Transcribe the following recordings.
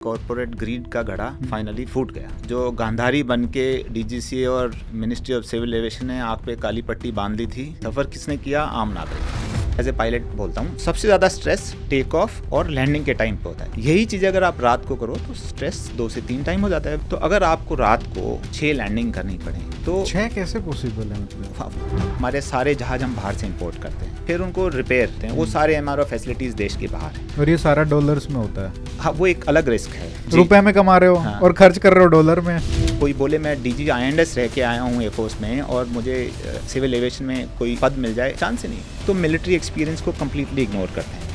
Corporate grid का घड़ा finally फूट गया। जो गांधारी बन के डीजीसीए और मिनिस्ट्री ऑफ सिविल एविएशन ने आग पे काली पट्टी बांध ली थी। सफर किसने किया? आम नागरिक। एज ए पायलट बोलता हूँ, सबसे ज्यादा स्ट्रेस टेक ऑफ और लैंडिंग के टाइम पे होता है। यही चीज अगर आप रात को करो तो स्ट्रेस 2 से 3 टाइम हो जाता है। तो अगर आपको रात को 6 लैंडिंग करनी पड़े तो 6 कैसे पॉसिबल है? मतलब हमारे सारे जहाज हम बाहर से इंपोर्ट करते हैं, फिर उनको रिपेयर करते हैं। वो सारे एमआरओ फैसिलिटीज देश के बाहर है और ये सारा डॉलर्स में होता है। हाँ, वो एक अलग रिस्क है। रुपए में कमा रहे हो हाँ। और खर्च कर रहे हो डॉलर में। कोई बोले मैं डीजी INS रह के आया हूँ एयरफोर्स में और मुझे सिविल एविएशन में कोई पद मिल जाए, चांस ही नहीं। तो मिलिट्री एक्सपीरियंस को कम्प्लीटली इग्नोर करते हैं।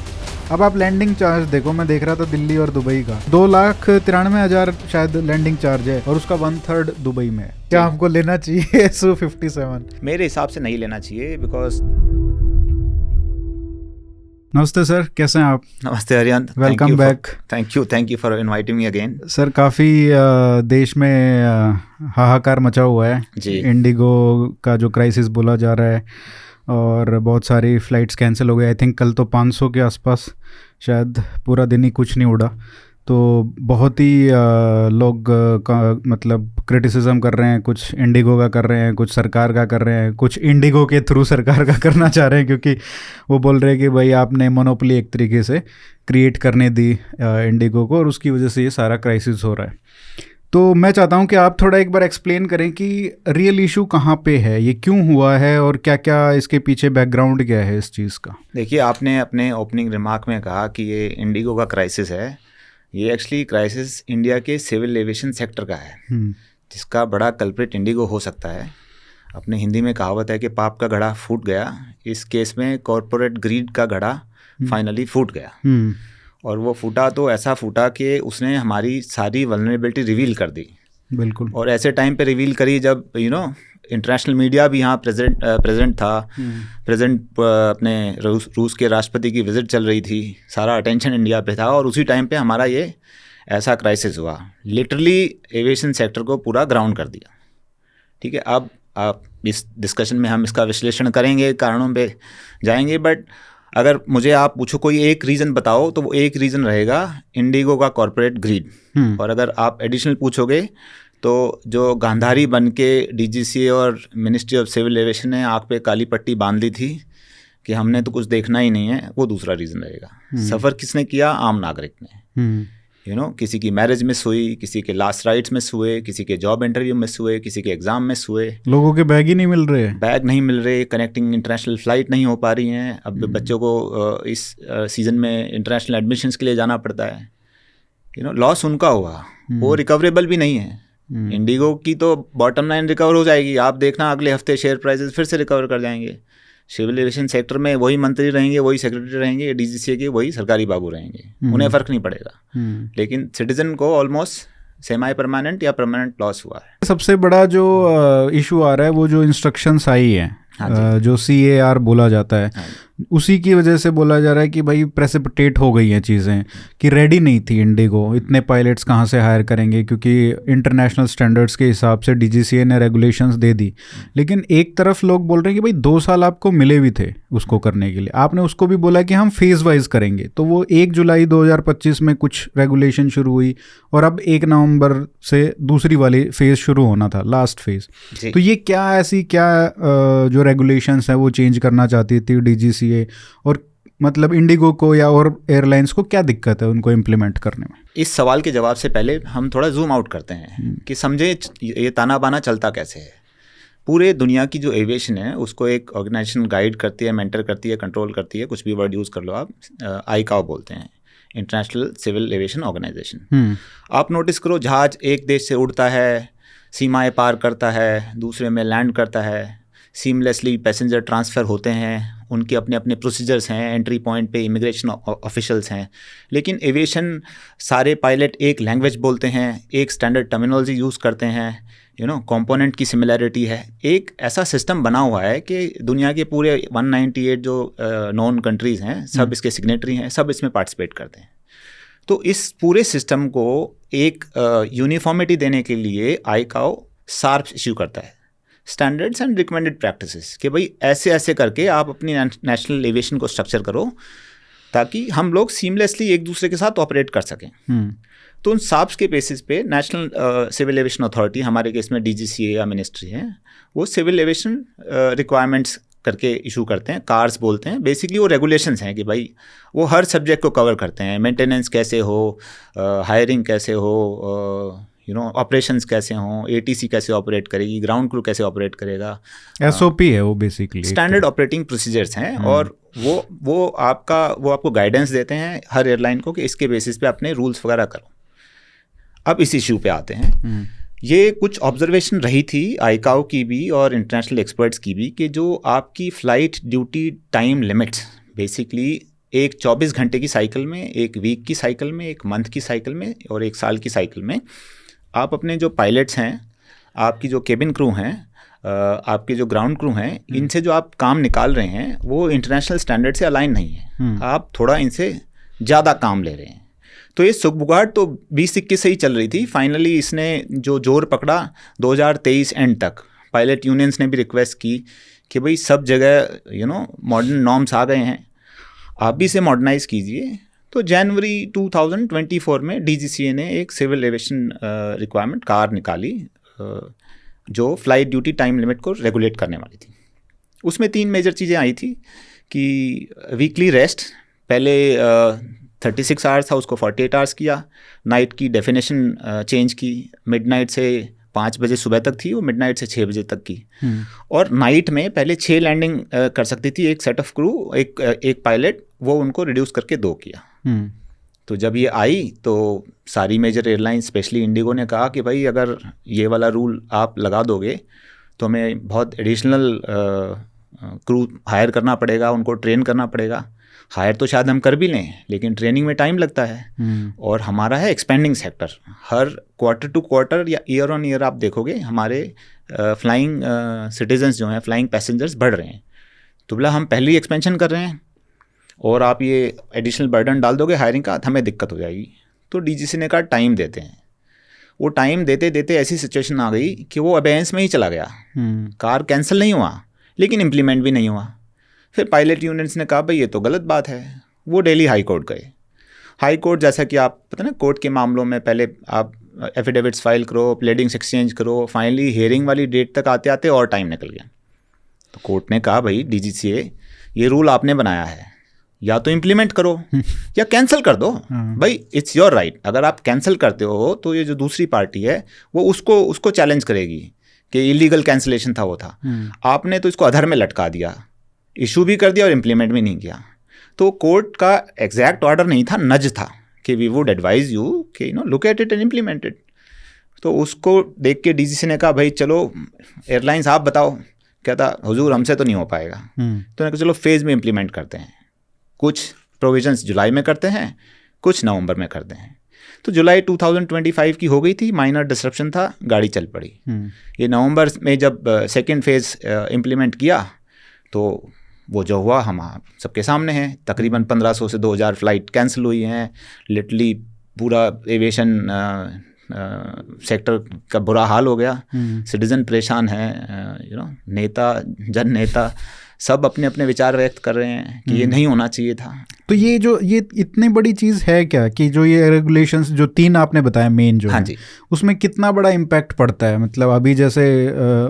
अब आप लैंडिंग चार्ज देखो, मैं देख रहा था दिल्ली और दुबई का 2,93,000 शायद लैंडिंग चार्ज है और उसका 1/3 दुबई में है। क्या हमको लेना चाहिए Su-57? मेरे हिसाब से नहीं लेना चाहिए बिकॉज। नमस्ते सर, कैसे हैं आप? नमस्ते Hariyant, welcome back. Thank you for inviting me again. Sir काफ़ी देश में हाहाकार मचा हुआ है जी। इंडिगो का जो क्राइसिस बोला जा रहा है और बहुत सारी फ़्लाइट्स कैंसिल हो गए। आई थिंक कल तो 500 के आसपास, शायद पूरा दिन ही कुछ नहीं उड़ा। तो बहुत ही लोग का मतलब क्रिटिसिज्म कर रहे हैं, कुछ इंडिगो का कर रहे हैं, कुछ सरकार का कर रहे हैं, कुछ इंडिगो के थ्रू सरकार का करना चाह रहे हैं, क्योंकि वो बोल रहे हैं कि भाई आपने मोनोपोली एक तरीके से क्रिएट करने दी इंडिगो को और उसकी वजह से ये सारा क्राइसिस हो रहा है। तो मैं चाहता हूं कि आप थोड़ा एक बार एक्सप्लेन करें कि रियल इशू कहाँ पे है, ये क्यों हुआ है और क्या क्या इसके पीछे बैकग्राउंड क्या है इस चीज़ का। देखिए, आपने अपने ओपनिंग रिमार्क में कहा कि ये इंडिगो का क्राइसिस है। ये एक्चुअली क्राइसिस इंडिया के सिविल एविएशन सेक्टर का है, जिसका बड़ा कल्प्रिट इंडिगो हो सकता है। अपने हिंदी में कहावत है कि पाप का घड़ा फूट गया। इस केस में कॉरपोरेट ग्रीड का घड़ा फाइनली फूट गया। और वो फूटा तो ऐसा फूटा कि उसने हमारी सारी वल्नरेबिलिटी रिवील कर दी। बिल्कुल। और ऐसे टाइम पे रिवील करी जब इंटरनेशनल मीडिया भी यहाँ प्रेजेंट था। अपने रूस के राष्ट्रपति की विजिट चल रही थी, सारा अटेंशन इंडिया पे था और उसी टाइम पे हमारा ये ऐसा क्राइसिस हुआ। लिटरली एविएशन सेक्टर को पूरा ग्राउंड कर दिया। ठीक है, अब आप इस डिस्कशन में हम इसका विश्लेषण करेंगे, कारणों पे जाएंगे। बट अगर मुझे आप पूछो कोई एक रीज़न बताओ तो वो एक रीज़न रहेगा इंडिगो का कॉरपोरेट ग्रीड। और अगर आप एडिशनल पूछोगे तो जो गांधारी बन के डीजीसीए और मिनिस्ट्री ऑफ सिविल एविएशन ने आग पे काली पट्टी बांध ली थी कि हमने तो कुछ देखना ही नहीं है, वो दूसरा रीज़न रहेगा। सफ़र किसने किया? आम नागरिक ने। किसी की मैरिज मिस हुई, किसी के लास्ट राइट्स मिस हुए, किसी के जॉब इंटरव्यू मिस हुए, किसी के एग्ज़ाम मिस हुए। लोगों के बैग ही नहीं मिल रहे, कनेक्टिंग इंटरनेशनल फ़्लाइट नहीं हो पा रही हैं। अब बच्चों को इस सीज़न में इंटरनेशनल एडमिशन्स के लिए जाना पड़ता है। लॉस उनका हुआ, वो रिकवरेबल भी नहीं है। इंडिगो की तो बॉटम लाइन रिकवर हो जाएगी, आप देखना अगले हफ्ते शेयर प्राइसेस फिर से रिकवर कर जाएंगे। सिविल एविएशन सेक्टर में वही मंत्री रहेंगे, वही सेक्रेटरी रहेंगे, डीजीसीए के वही सरकारी बाबू रहेंगे, उन्हें फ़र्क नहीं पड़ेगा। लेकिन सिटीजन को ऑलमोस्ट सेमी परमानेंट या परमानेंट लॉस हुआ है। सबसे बड़ा जो इशू आ रहा है वो जो इंस्ट्रक्शंस आई है, जो CAR बोला जाता है, उसी की वजह से बोला जा रहा है कि भाई प्रेसिपिटेट हो गई हैं चीज़ें, कि रेडी नहीं थी इंडिगो। इतने पायलट्स कहाँ से हायर करेंगे, क्योंकि इंटरनेशनल स्टैंडर्ड्स के हिसाब से DGCA ने रेगुलेशंस दे दी। लेकिन एक तरफ लोग बोल रहे हैं कि भाई 2 साल आपको मिले भी थे उसको करने के लिए, आपने उसको भी बोला कि हम फेज़ वाइज करेंगे। तो वो 1 जुलाई 2025 में कुछ रेगुलेशन शुरू हुई और अब 1 नवंबर से दूसरी वाली फेज़ शुरू होना था, लास्ट फेज़। तो ये क्या जो रेगुलेशंस हैं वो चेंज करना चाहती थी DGCA, और मतलब इंडिगो को या और एयरलाइंस को क्या दिक्कत है उनको इम्प्लीमेंट करने में? इस सवाल के जवाब से पहले हम थोड़ा जूम आउट करते हैं कि समझे ये ताना बाना चलता कैसे है। पूरे दुनिया की जो एविएशन है उसको एक ऑर्गेनाइजेशन गाइड करती है, मेंटर करती है, कंट्रोल करती है, कुछ भी वर्ड यूज़ कर लो आप। ICAO बोलते हैं, इंटरनेशनल सिविल एविएशन ऑर्गेनाइजेशन। आप नोटिस करो, जहाज एक देश से उड़ता है, सीमाएं पार करता है, दूसरे में लैंड करता है, सीमलेसली पैसेंजर ट्रांसफ़र होते हैं, उनके अपने अपने प्रोसीजर्स हैं, एंट्री पॉइंट पे इमिग्रेशन ऑफिशियल्स हैं। लेकिन एविएशन सारे पायलट एक लैंग्वेज बोलते हैं, एक स्टैंडर्ड टर्मिनोलॉजी यूज़ करते हैं, कंपोनेंट की सिमिलैरिटी है। एक ऐसा सिस्टम बना हुआ है कि दुनिया के पूरे 198 जो नॉन कंट्रीज़ हैं, सब इसके सिग्नेटरी हैं, सब इसमें पार्टिसिपेट करते हैं। तो इस पूरे सिस्टम को एक यूनिफॉर्मिटी देने के लिए ICAO SARP इश्यू करता है, स्टैंडर्ड्स एंड रिकमेंडेड प्रैक्टिसेस, कि भाई ऐसे ऐसे करके आप अपनी नेशनल एविएशन को स्ट्रक्चर करो ताकि हम लोग सीमलेसली एक दूसरे के साथ ऑपरेट कर सकें। तो उन साप्स के बेसिस पे नेशनल सिविल एविएशन अथॉरिटी, हमारे केस में DGCA या मिनिस्ट्री है, वो सिविल एविएशन रिक्वायरमेंट्स करके इशू करते हैं, कार्स बोलते हैं। बेसिकली वो रेगुलेशंस हैं कि भाई वो हर सब्जेक्ट को कवर करते हैं। मेंटेनेंस कैसे हो, हायरिंग कैसे हो, ऑपरेशंस कैसे हों, ATC कैसे ऑपरेट करेगी, ग्राउंड क्रू कैसे ऑपरेट करेगा। SOP है वो, बेसिकली स्टैंडर्ड ऑपरेटिंग प्रोसीजर्स हैं। और वो आपको गाइडेंस देते हैं हर एयरलाइन को कि इसके बेसिस पे अपने रूल्स वगैरह करो। अब इस इशू पे आते हैं। ये कुछ ऑब्जर्वेशन रही थी ICAO की भी और इंटरनेशनल एक्सपर्ट्स की भी कि जो आपकी flight duty time limits basically एक 24 घंटे की साइकिल में, एक वीक की साइकिल में, एक मंथ की साइकिल में और एक साल की साइकिल में आप अपने जो पायलट्स हैं, आपकी जो केबिन क्रू हैं, आपके जो ग्राउंड क्रू हैं, इनसे जो आप काम निकाल रहे हैं वो इंटरनेशनल स्टैंडर्ड से अलाइन नहीं है। आप थोड़ा इनसे ज़्यादा काम ले रहे हैं। तो ये सुखबुगाहट तो 2021 से ही चल रही थी। फाइनली इसने जो जोर पकड़ा 2023 एंड तक, पायलट यूनियंस ने भी रिक्वेस्ट की कि भाई सब जगह मॉडर्न नॉर्म्स आ गए हैं, आप भी इसे मॉडर्नाइज़ कीजिए। तो जनवरी 2024 में DGCA ने एक सिविल एविएशन रिक्वायरमेंट कार निकाली जो फ्लाइट ड्यूटी टाइम लिमिट को रेगुलेट करने वाली थी। उसमें 3 मेजर चीज़ें आई थी कि वीकली रेस्ट, पहले 36 आवर्स था, उसको 48 आवर्स किया। नाइट की डेफिनेशन चेंज की, मिडनाइट से 5 बजे सुबह तक थी, वो मिडनाइट से 6 बजे तक की। और नाइट में पहले 6 लैंडिंग कर सकती थी एक सेट ऑफ क्रू, एक पायलट, वो उनको रिड्यूस करके 2 किया। तो जब ये आई तो सारी मेजर एयरलाइन, स्पेशली इंडिगो ने कहा कि भाई अगर ये वाला रूल आप लगा दोगे तो हमें बहुत एडिशनल क्रू हायर करना पड़ेगा, उनको ट्रेन करना पड़ेगा। हायर तो शायद हम कर भी लें, लेकिन ट्रेनिंग में टाइम लगता है। और हमारा है एक्सपेंडिंग सेक्टर, हर क्वार्टर टू क्वार्टर या ईयर ऑन ईयर आप देखोगे हमारे फ्लाइंग सिटीजन्स जो हैं, फ्लाइंग पैसेंजर्स बढ़ रहे हैं। तो बोला हम पहले ही एक्सपेंशन कर रहे हैं और आप ये एडिशनल बर्डन डाल दोगे हायरिंग का, हमें दिक्कत हो जाएगी। तो DGCA ने कहा टाइम देते हैं। वो टाइम देते देते ऐसी सिचुएशन आ गई कि वो अबेयंस में ही चला गया। कार कैंसिल नहीं हुआ लेकिन इम्प्लीमेंट भी नहीं हुआ। फिर पायलट यूनियंस ने कहा भाई ये तो गलत बात है। वो दिल्ली हाई कोर्ट गए। हाई कोर्ट, जैसा कि आप पता ना, कोर्ट के मामलों में पहले आप एफिडेविट्स फाइल करो, प्लेडिंग्स एक्सचेंज करो, फाइनली हियरिंग वाली डेट तक आते आते और टाइम निकल गया। तो कोर्ट ने कहा भाई DGCA ये रूल आपने बनाया है, या तो इम्प्लीमेंट करो या कैंसिल कर दो। भाई इट्स योर राइट। अगर आप कैंसिल करते हो तो ये जो दूसरी पार्टी है वो उसको चैलेंज करेगी कि इलीगल कैंसिलेशन था, वो था। आपने तो इसको अधर में लटका दिया, इशू भी कर दिया और इम्प्लीमेंट भी नहीं किया। तो कोर्ट का एग्जैक्ट ऑर्डर नहीं था, नज था कि वी वुड एडवाइज यू कि look at it and implement it. तो उसको देख के DGCA ने कहा भाई चलो एयरलाइंस आप बताओ। कहता हुजूर हमसे तो नहीं हो पाएगा। तो ने कहा चलो फेज़ में इम्प्लीमेंट करते हैं। कुछ प्रोविजंस जुलाई में करते हैं, कुछ नवंबर में करते हैं। तो जुलाई 2025 की हो गई थी, माइनर डिसरप्शन था, गाड़ी चल पड़ी। ये नवंबर में जब सेकेंड फेज़ इम्प्लीमेंट किया तो वो जो हुआ हम सबके सामने है। तकरीबन 1500 से 2000 फ़्लाइट कैंसिल हुई हैं। लिटरली पूरा एविएशन सेक्टर का बुरा हाल हो गया। सिटीज़न परेशान हैं, नेता, जन नेता सब अपने अपने विचार व्यक्त कर रहे हैं कि ये नहीं होना चाहिए था। तो ये इतनी बड़ी चीज़ है क्या कि जो ये रेगुलेशंस जो 3 आपने बताया मेन जो, हाँ जी, उसमें कितना बड़ा इम्पैक्ट पड़ता है? मतलब अभी जैसे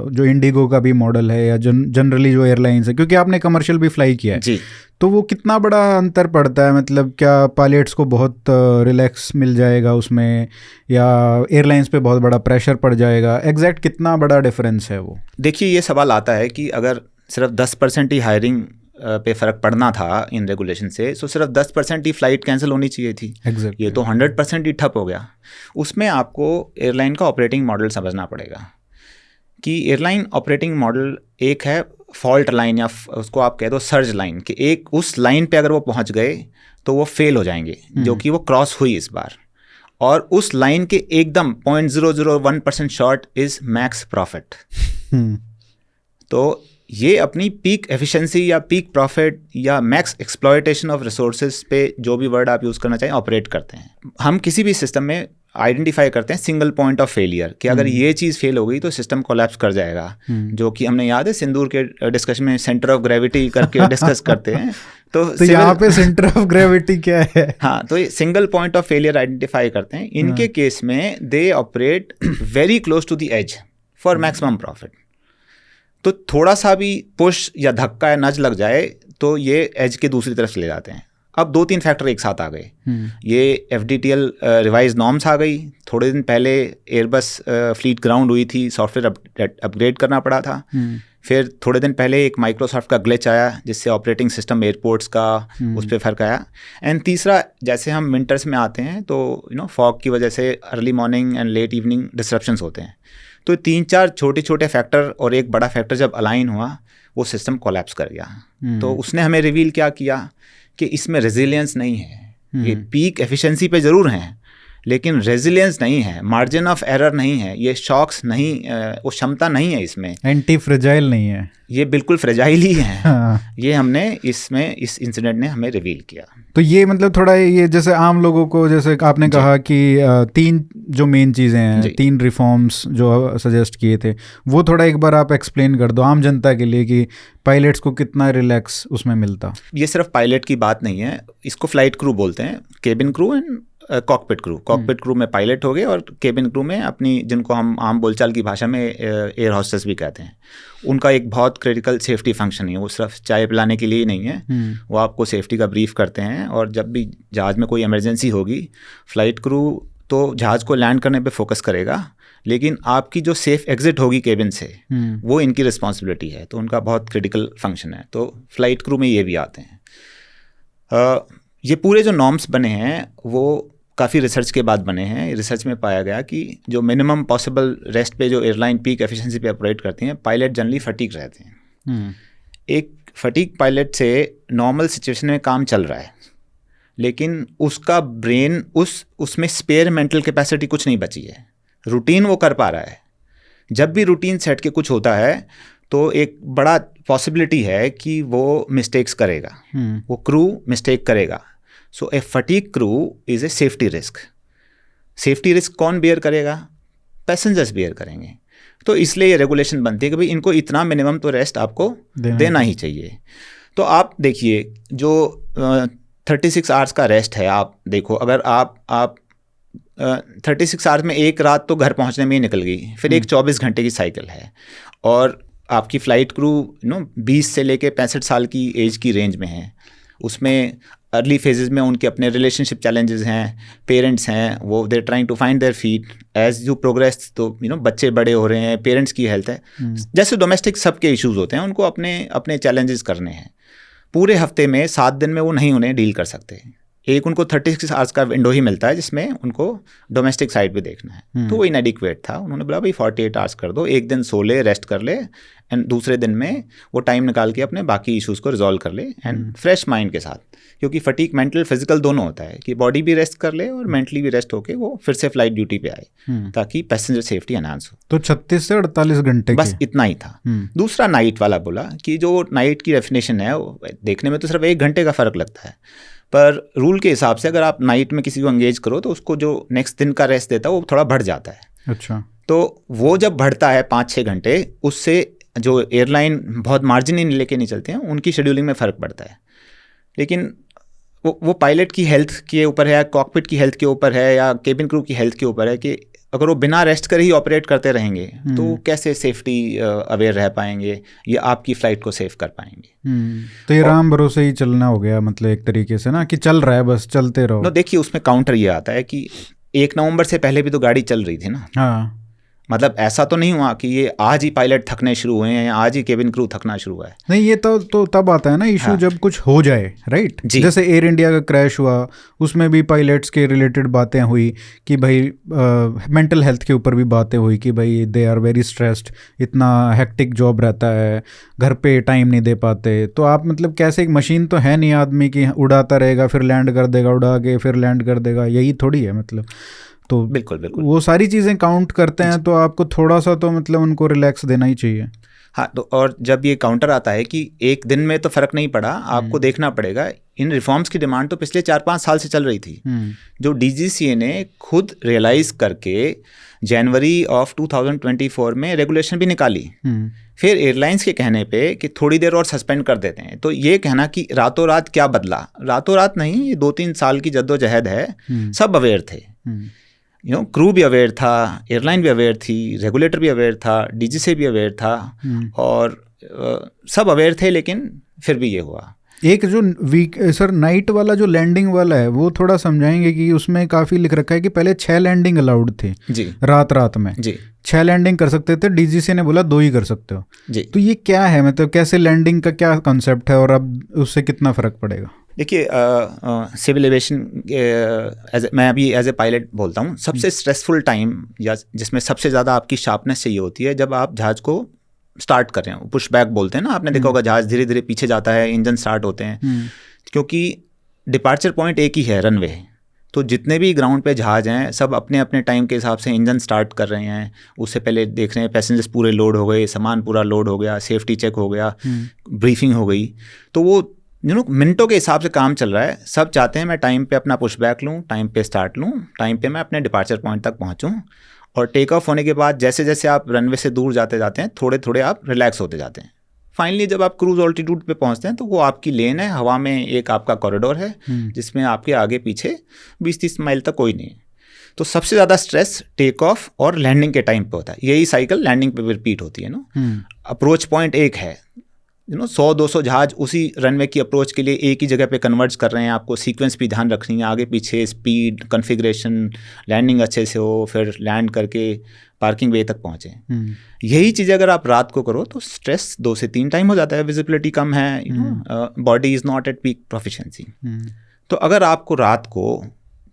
जो इंडिगो का भी मॉडल है या जनरली जो एयरलाइंस है, क्योंकि आपने कमर्शियल भी फ्लाई किया है जी, तो वो कितना बड़ा अंतर पड़ता है? मतलब क्या पायलट्स को बहुत रिलैक्स मिल जाएगा उसमें, या एयरलाइंस पे बहुत बड़ा प्रेशर पड़ जाएगा? एग्जैक्ट कितना बड़ा डिफरेंस है वो? देखिए ये सवाल आता है कि अगर सिर्फ 10% ही हायरिंग पे फ़र्क पड़ना था इन रेगुलेशन से, तो सिर्फ 10% ही फ़्लाइट कैंसिल होनी चाहिए थी। Exactly. ये तो 100% ही ठप हो गया। उसमें आपको एयरलाइन का ऑपरेटिंग मॉडल समझना पड़ेगा कि एयरलाइन ऑपरेटिंग मॉडल एक है फॉल्ट लाइन, या उसको आप कह दो सर्ज लाइन, कि एक उस लाइन पे अगर वो पहुंच गए तो वो फेल हो जाएंगे, जो कि वो क्रॉस हुई इस बार। और उस लाइन के एकदम 0.001% शॉर्ट इज़ मैक्स प्रॉफिट। तो ये अपनी पीक एफिशिएंसी या पीक प्रॉफिट या मैक्स एक्सप्लॉयटेशन ऑफ रिसोर्सेज पे, जो भी वर्ड आप यूज़ करना चाहें, ऑपरेट करते हैं। हम किसी भी सिस्टम में आइडेंटिफाई करते हैं सिंगल पॉइंट ऑफ फेलियर कि अगर ये चीज़ फेल हो गई तो सिस्टम कोलैप्स कर जाएगा, जो कि हमने याद है सिंदूर के डिस्कशन में सेंटर ऑफ ग्रेविटी करके डिस्कस करते हैं। तो यहाँ पे सेंटर ऑफ ग्रेविटी क्या है? हाँ, तो ये single point of failure identify करते हैं। इनके केस में they operate very close to the edge for maximum profit. तो थोड़ा सा भी पुश या धक्का या नज लग जाए तो ये एज के दूसरी तरफ चले जाते हैं। अब 2-3 फैक्टर एक साथ आ गए। ये FDTL रिवाइज नॉर्म्स आ गई। थोड़े दिन पहले एयरबस फ्लीट ग्राउंड हुई थी, सॉफ्टवेयर अपग्रेड करना पड़ा था। फिर थोड़े दिन पहले एक माइक्रोसॉफ्ट का ग्लिच आया जिससे ऑपरेटिंग सिस्टम एयरपोर्ट्स का उस पर फ़र्क आया। एंड तीसरा, जैसे हम विंटर्स में आते हैं तो फॉग की वजह से early morning and let evening disruptions होते हैं। तो 3-4 छोटे छोटे फैक्टर और एक बड़ा फैक्टर जब अलाइन हुआ, वो सिस्टम कोलैप्स कर गया। तो उसने हमें रिवील क्या किया कि इसमें रेजिलियंस नहीं है। ये पीक एफिशिएंसी पे ज़रूर हैं, लेकिन रेजिलियंस नहीं है, मार्जिन ऑफ एरर नहीं है, ये शॉक्स नहीं, वो क्षमता नहीं है इसमें, एंटी फ्रेजाइल नहीं है, ये बिल्कुल फ्रेजाइल ही है। हाँ। ये हमने इस इंसिडेंट ने हमें रिवील किया। तो ये मतलब थोड़ा ये जैसे आम लोगों को, जैसे आपने कहा कि 3 जो मेन चीज़ें हैं, 3 रिफॉर्म्स जो सजेस्ट किए थे, वो थोड़ा एक बार आप एक्सप्लेन कर दो आम जनता के लिए कि पायलट्स को कितना रिलैक्स उसमें मिलता। ये सिर्फ पायलट की बात नहीं है, इसको फ्लाइट क्रू बोलते हैं, cabin crew and cockpit crew. Cockpit crew में पायलट हो गए और केबिन क्रू में अपनी, जिनको हम आम बोलचाल की भाषा में एयर हॉस्टेस भी कहते हैं, उनका एक बहुत क्रिटिकल सेफ्टी फंक्शन है। वो सिर्फ चाय पिलाने के लिए ही नहीं है, वो आपको सेफ्टी का ब्रीफ करते हैं। और जब भी जहाज़ में कोई इमरजेंसी होगी, फ्लाइट क्रू तो जहाज़ को लैंड करने पे फोकस करेगा, लेकिन आपकी जो सेफ एग्जिट होगी केबिन से, वो इनकी रिस्पॉन्सिबिलिटी है। तो उनका बहुत क्रिटिकल फंक्शन है। तो फ्लाइट क्रू में ये भी आते हैं। ये पूरे जो नॉर्म्स बने हैं वो काफ़ी रिसर्च के बाद बने हैं। रिसर्च में पाया गया कि जो मिनिमम पॉसिबल रेस्ट पे जो एयरलाइन पीक एफिशिएंसी पे ऑपरेट करती हैं, पायलट जनरली फटीग रहते हैं। एक फटीग पायलट से नॉर्मल सिचुएशन में काम चल रहा है, लेकिन उसका ब्रेन उसमें स्पेयर मेंटल कैपेसिटी कुछ नहीं बची है, रूटीन वो कर पा रहा है। जब भी रूटीन सेट के कुछ होता है तो एक बड़ा पॉसिबिलिटी है कि वो मिस्टेक्स करेगा, वो क्रू मिस्टेक करेगा। So a fatigue crew is a safety risk. Safety risk कौन बेयर करेगा? पैसेंजर्स बेयर करेंगे। तो इसलिए ये रेगुलेशन बनती है कि भाई इनको इतना मिनिमम तो रेस्ट आपको देना ही चाहिए। तो आप देखिए, जो 36 आवर्स का रेस्ट है, आप देखो, अगर आप 36 आवर्स में एक रात तो घर पहुंचने में ही निकल गई, फिर एक 24 घंटे की साइकिल है, और आपकी फ़्लाइट क्रू 20 से लेके 65 साल की एज की रेंज में है। उसमें अर्ली फेजेस में उनके अपने रिलेशनशिप चैलेंजेस हैं, पेरेंट्स हैं, वो they're trying to find their feet as you progress. तो बच्चे बड़े हो रहे हैं, पेरेंट्स की हेल्थ है, जैसे डोमेस्टिक सबके इश्यूज होते हैं, उनको अपने चैलेंजेस करने हैं। पूरे हफ्ते में 7 दिन में वो नहीं उन्हें डील कर सकते। एक उनको 36 आवर्स का विंडो ही मिलता है जिसमें उनको डोमेस्टिक साइड भी देखना है। तो वो इनएडिक्वेट था। उन्होंने बोला भाई 48 आवर्स कर दो, एक दिन सो ले, रेस्ट कर ले, एंड दूसरे दिन में वो टाइम निकाल के अपने बाकी इश्यूज़ को रिजॉल्व कर ले, एंड फ्रेश माइंड के साथ। क्योंकि फटीक मेंटल फिजिकल दोनों होता है कि बॉडी भी रेस्ट कर ले और मेंटली भी रेस्ट होके वो फिर से फ्लाइट ड्यूटी पे आए, ताकि पैसेंजर सेफ्टी एनहांस हो। तो 36 से 48 घंटे बस इतना ही था। दूसरा नाइट वाला बोला कि जो नाइट की डेफिनेशन है, वो देखने में तो सिर्फ 1 घंटे का फ़र्क लगता है, पर रूल के हिसाब से अगर आप नाइट में किसी को एंगेज करो तो उसको जो नेक्स्ट दिन का रेस्ट देता है वो थोड़ा बढ़ जाता है। अच्छा। तो वो जब बढ़ता है 5-6 घंटे, उससे जो एयरलाइन बहुत मार्जिन ही लेके नहीं चलते हैं, उनकी शेड्यूलिंग में फ़र्क पड़ता है। लेकिन वो पायलट की हेल्थ के ऊपर है, या कॉकपिट की हेल्थ के ऊपर है, या केबिन क्रू की हेल्थ के ऊपर है कि अगर वो बिना रेस्ट कर ही ऑपरेट करते रहेंगे तो कैसे सेफ्टी अवेयर रह पाएंगे या आपकी फ़्लाइट को सेव कर पाएंगे। तो ये राम भरोसे ही चलना हो गया, मतलब एक तरीके से ना, कि चल रहा है बस चलते रहो। देखिए, उसमें काउंटर ये आता है कि 1 नवंबर से पहले भी तो गाड़ी चल रही थी ना। हाँ, मतलब ऐसा तो नहीं हुआ कि ये आज ही पायलट थकने शुरू हुए हैं या आज ही केबिन क्रू थकना शुरू हुआ है। नहीं, ये तो तब आता है ना इशू, हाँ, जब कुछ हो जाए, राइट। जैसे एयर इंडिया का क्रैश हुआ, उसमें भी पायलट्स के रिलेटेड बातें हुई कि भाई मेंटल हेल्थ के ऊपर भी बातें हुई कि भाई दे आर वेरी स्ट्रेस्ड, इतना हेक्टिक जॉब रहता है, घर पे टाइम नहीं दे पाते। तो आप मतलब कैसे, एक मशीन तो है नहीं आदमी की उड़ाता रहेगा फिर लैंड कर देगा, उड़ा के फिर लैंड कर देगा, यही थोड़ी है मतलब। तो बिल्कुल वो सारी चीज़ें काउंट करते हैं, तो आपको थोड़ा सा तो मतलब उनको रिलैक्स देना ही चाहिए। हाँ, तो और जब ये काउंटर आता है कि एक दिन में तो फ़र्क नहीं पड़ा, आपको देखना पड़ेगा इन रिफॉर्म्स की डिमांड तो पिछले 4-5 साल से चल रही थी, जो DGCA ने खुद रियलाइज़ करके जनवरी ऑफ 2024 में रेगुलेशन भी निकाली। फिर एयरलाइंस के कहने पे कि थोड़ी देर और सस्पेंड कर देते हैं। तो ये कहना कि रातों रात क्या बदला, रातों रात नहीं, ये 2-3 साल की जद्दोजहद है। सब अवेयर थे, क्रू भी अवेयर था, एयरलाइन भी अवेयर थी, रेगुलेटर भी अवेयर था, DGCA भी अवेयर था, और सब अवेयर थे, लेकिन फिर भी ये हुआ। एक जो सर नाइट वाला जो लैंडिंग वाला है वो थोड़ा समझाएंगे कि उसमें काफ़ी लिख रखा है कि पहले 6 लैंडिंग अलाउड थे जी, रात में जी 6 लैंडिंग कर सकते थे, DGCA ने बोला 2 ही कर सकते हो जी। तो ये क्या है, मतलब कैसे लैंडिंग का क्या कॉन्सेप्ट है और अब उससे कितना फ़र्क पड़ेगा? देखिए, सिविल एविएशन मैं अभी एज ए पायलट बोलता हूँ, सबसे स्ट्रेसफुल टाइम या जिसमें सबसे ज़्यादा आपकी शार्पनेस चाहिए होती है जब आप जहाज़ को स्टार्ट कर रहे हैं। पुश बैक बोलते हैं ना, आपने देखा होगा, जहाज़ धीरे धीरे पीछे जाता है, इंजन स्टार्ट होते हैं, क्योंकि डिपार्चर पॉइंट एक ही है, रनवे। तो जितने भी ग्राउंड पे जहाज़ हैं सब अपने अपने टाइम के हिसाब से इंजन स्टार्ट कर रहे हैं। उससे पहले देख रहे हैं पैसेंजर्स पूरे लोड हो गए, सामान पूरा लोड हो गया, सेफ्टी चेक हो गया, ब्रीफिंग हो गई। तो वो मिनटों के हिसाब से काम चल रहा है। सब चाहते हैं मैं टाइम पे अपना पुश बैक लूँ, टाइम पे स्टार्ट लूँ, टाइम पे मैं अपने डिपार्चर पॉइंट तक पहुँचूँ, और टेक ऑफ होने के बाद जैसे जैसे आप रनवे से दूर जाते जाते हैं थोड़े थोड़े आप रिलैक्स होते जाते हैं। फाइनली जब आप क्रूज ऑल्टीट्यूड पे पहुंचते हैं तो वो आपकी लेन है, हवा में एक आपका कॉरिडोर है जिसमें आपके आगे पीछे 20-30 माइल तक कोई नहीं है। तो सबसे ज़्यादा स्ट्रेस टेक ऑफ और लैंडिंग के टाइम पे होता है। यही साइकिल लैंडिंग पे रिपीट होती है ना। अप्रोच पॉइंट एक है, 100-200 जहाज उसी रनवे की अप्रोच के लिए एक ही जगह पे कन्वर्ज कर रहे हैं। आपको सीक्वेंस भी ध्यान रखनी है, आगे पीछे स्पीड, कॉन्फ़िगरेशन, लैंडिंग अच्छे से हो, फिर लैंड करके पार्किंग वे तक पहुँचे। यही चीज़ अगर आप रात को करो तो स्ट्रेस 2 से 3 टाइम हो जाता है। विजिबिलिटी कम है, body is not at peak proficiency. तो अगर आपको रात को